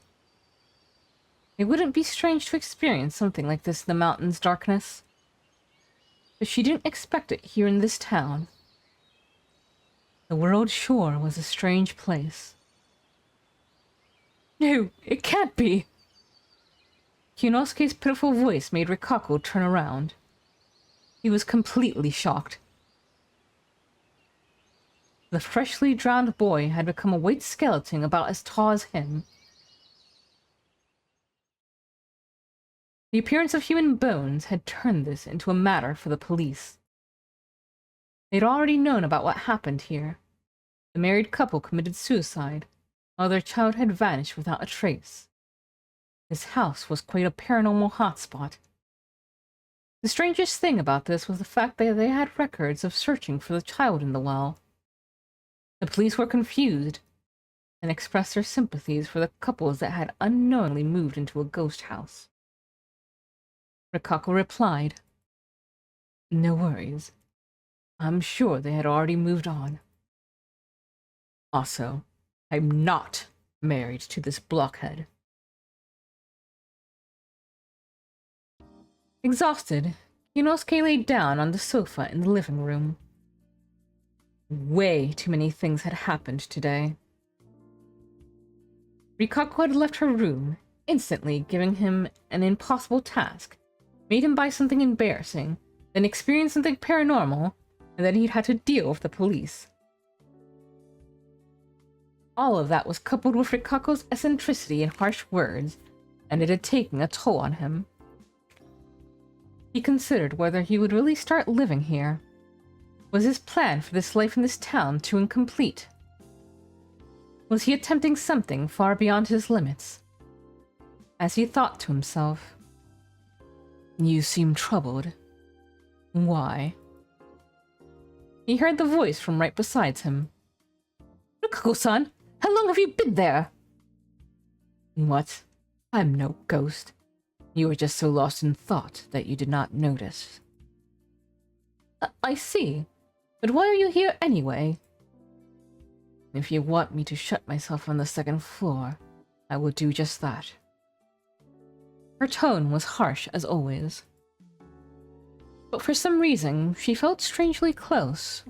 It wouldn't be strange to experience something like this in the mountain's darkness. But she didn't expect it here in this town. The world sure was a strange place. No, it can't be. Kinosuke's pitiful voice made Rikako turn around. He was completely shocked. The freshly drowned boy had become a white skeleton about as tall as him. The appearance of human bones had turned this into a matter for the police. They'd already known about what happened here. The married couple committed suicide, while their child had vanished without a trace. This house was quite a paranormal hotspot. The strangest thing about this was the fact that they had records of searching for the child in the well. The police were confused and expressed their sympathies for the couples that had unknowingly moved into a ghost house. Rikako replied, "No worries. I'm sure they had already moved on. Also, I'm not married to this blockhead." Exhausted, Yunosuke lay down on the sofa in the living room. Way too many things had happened today. Rikako had left her room, instantly giving him an impossible task, made him buy something embarrassing, then experience something paranormal, and then he'd had to deal with the police. All of that was coupled with Rikako's eccentricity and harsh words, and it had taken a toll on him. He considered whether he would really start living here. Was his plan for this life in this town too incomplete? Was he attempting something far beyond his limits? As he thought to himself, "You seem troubled. Why?" He heard the voice from right beside him. "Rikako-san, how long have you been there?" "What? I'm no ghost. You were just so lost in thought that you did not notice." I see. But why are you here anyway?" "If you want me to shut myself on the second floor, I will do just that." Her tone was harsh as always. But for some reason, she felt strangely close.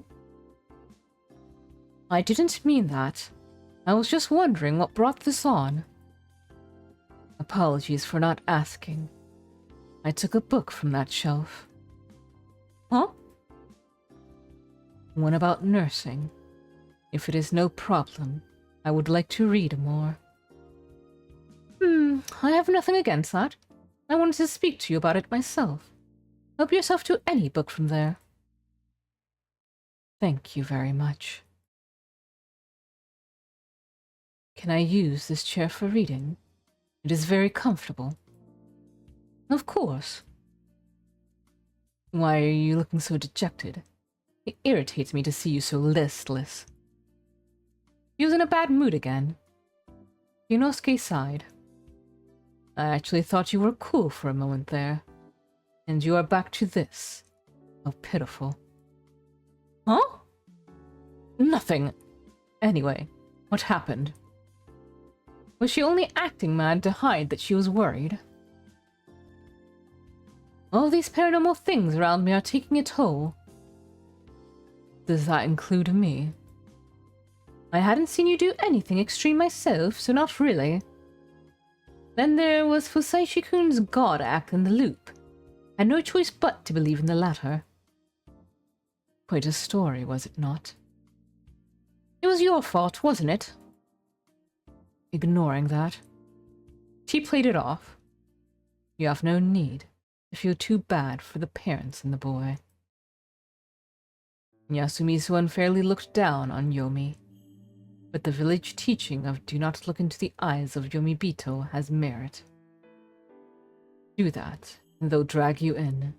"I didn't mean that. I was just wondering what brought this on." "Apologies for not asking. I took a book from that shelf." "Huh?" "One about nursing. If it is no problem, I would like to read more." I have nothing against that. I wanted to speak to you about it myself. Help yourself to any book from there." "Thank you very much." "Can I use this chair for reading? It is very comfortable." "Of course." "Why are you looking so dejected? It irritates me to see you so listless." He was in a bad mood again. Yunosuke sighed. "I actually thought you were cool for a moment there. And you are back to this. How pitiful." "Huh?" "Nothing. Anyway, what happened?" Was she only acting mad to hide that she was worried? "All these paranormal things around me are taking a toll." "Does that include me?" "I hadn't seen you do anything extreme myself, so not really." Then there was Fusaishi-kun's god act in the loop. Had no choice but to believe in the latter. Quite a story, was it not? "It was your fault, wasn't it?" Ignoring that, she played it off. "You have no need to feel too bad for the parents and the boy." Yasumizu unfairly looked down on Yomi, but the village teaching of do not look into the eyes of Yomibito has merit. Do that, and they'll drag you in.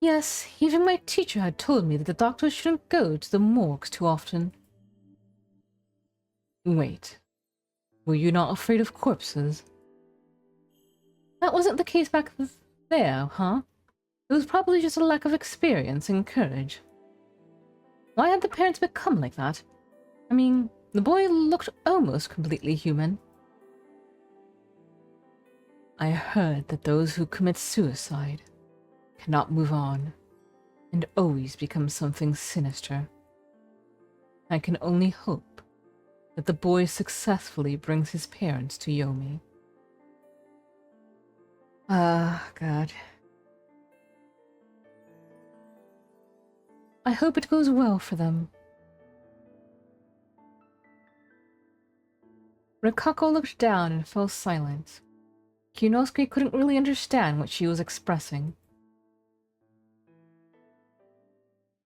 Yes, even my teacher had told me that the doctors shouldn't go to the morgues too often. Wait, were you not afraid of corpses? That wasn't the case back there, huh? It was probably just a lack of experience and courage. Why had the parents become like that? I mean, the boy looked almost completely human. I heard that those who commit suicide cannot move on, and always become something sinister. I can only hope that the boy successfully brings his parents to Yomi. Ah, God. I hope it goes well for them. Rikako looked down and fell silent. Kinosuke couldn't really understand what she was expressing.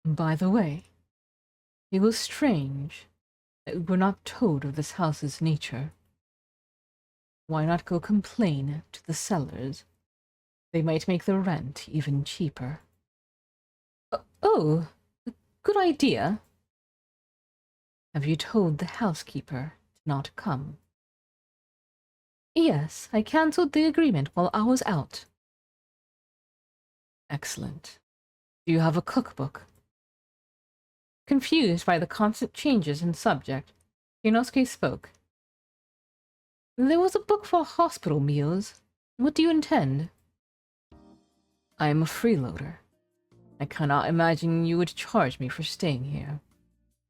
By the way, it was strange that we were not told of this house's nature. Why not go complain to the sellers? They might make the rent even cheaper. Oh, good idea. Have you told the housekeeper to not come? Yes, I cancelled the agreement while I was out. Excellent. Do you have a cookbook? Confused by the constant changes in subject, Inosuke spoke. There was a book for hospital meals. What do you intend? I am a freeloader. I cannot imagine you would charge me for staying here.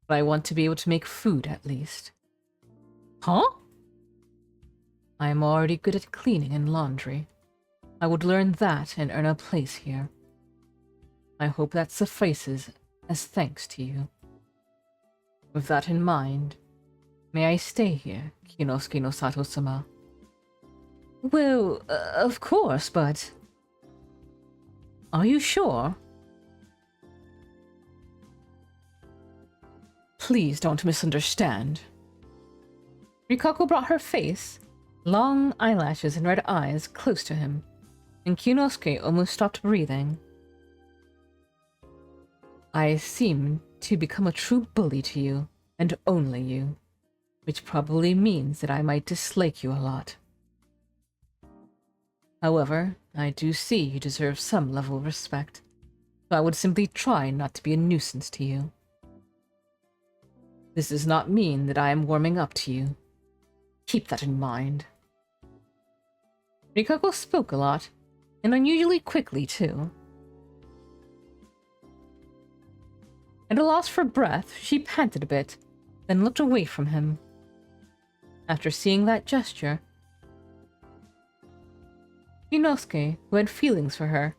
But I want to be able to make food at least. Huh? I am already good at cleaning and laundry. I would learn that and earn a place here. I hope that suffices as thanks to you. With that in mind, may I stay here, Kinosuke no Sato-sama? Well, of course, but... Are you sure? Please don't misunderstand. Rikako brought her face, long eyelashes and red eyes, close to him, and Kinosuke almost stopped breathing. I seem to become a true bully to you, and only you, which probably means that I might dislike you a lot. However, I do see you deserve some level of respect, so I would simply try not to be a nuisance to you. This does not mean that I am warming up to you. Keep that in mind. Rikako spoke a lot, and unusually quickly, too. At a loss for breath, she panted a bit, then looked away from him. After seeing that gesture, Inosuke, who had feelings for her,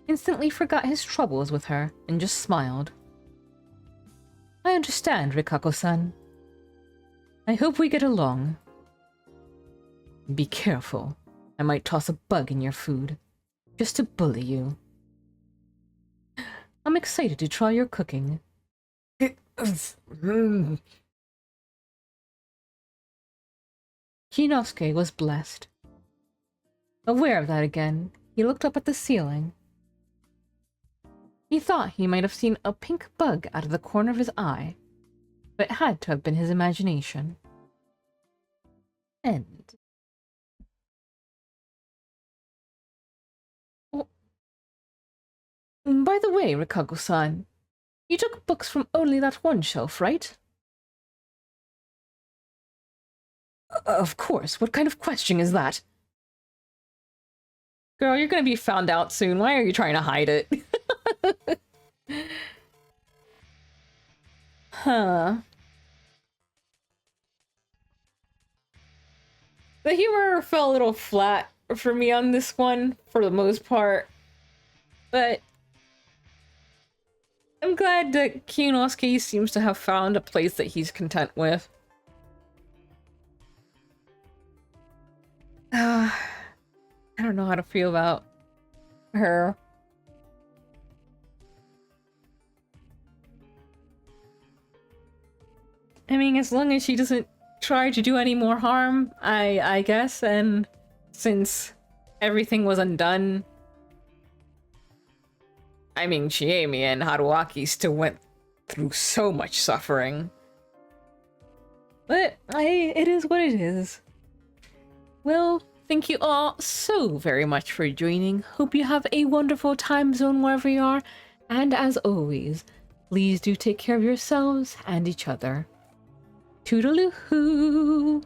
instantly forgot his troubles with her and just smiled. I understand, Rikako-san. I hope we get along. Be careful. I might toss a bug in your food, just to bully you. I'm excited to try your cooking. Kinosuke was blessed. Aware of that again, he looked up at the ceiling. He thought he might have seen a pink bug out of the corner of his eye, but it had to have been his imagination. End. Oh. By the way, Rikako-san, you took books from only that one shelf, right? Of course. What kind of question is that? Girl, you're gonna be found out soon. Why are you trying to hide it? Huh. The humor fell a little flat for me on this one, for the most part. But I'm glad that Kinosuke seems to have found a place that he's content with. I don't know how to feel about her. I mean, as long as she doesn't try to do any more harm, I guess, and since everything was undone, I mean, Chiemi and Haruaki still went through so much suffering. But it is what it is. Well, thank you all so very much for joining. Hope you have a wonderful time zone wherever you are. And as always, please do take care of yourselves and each other. Toodaloo-hoo!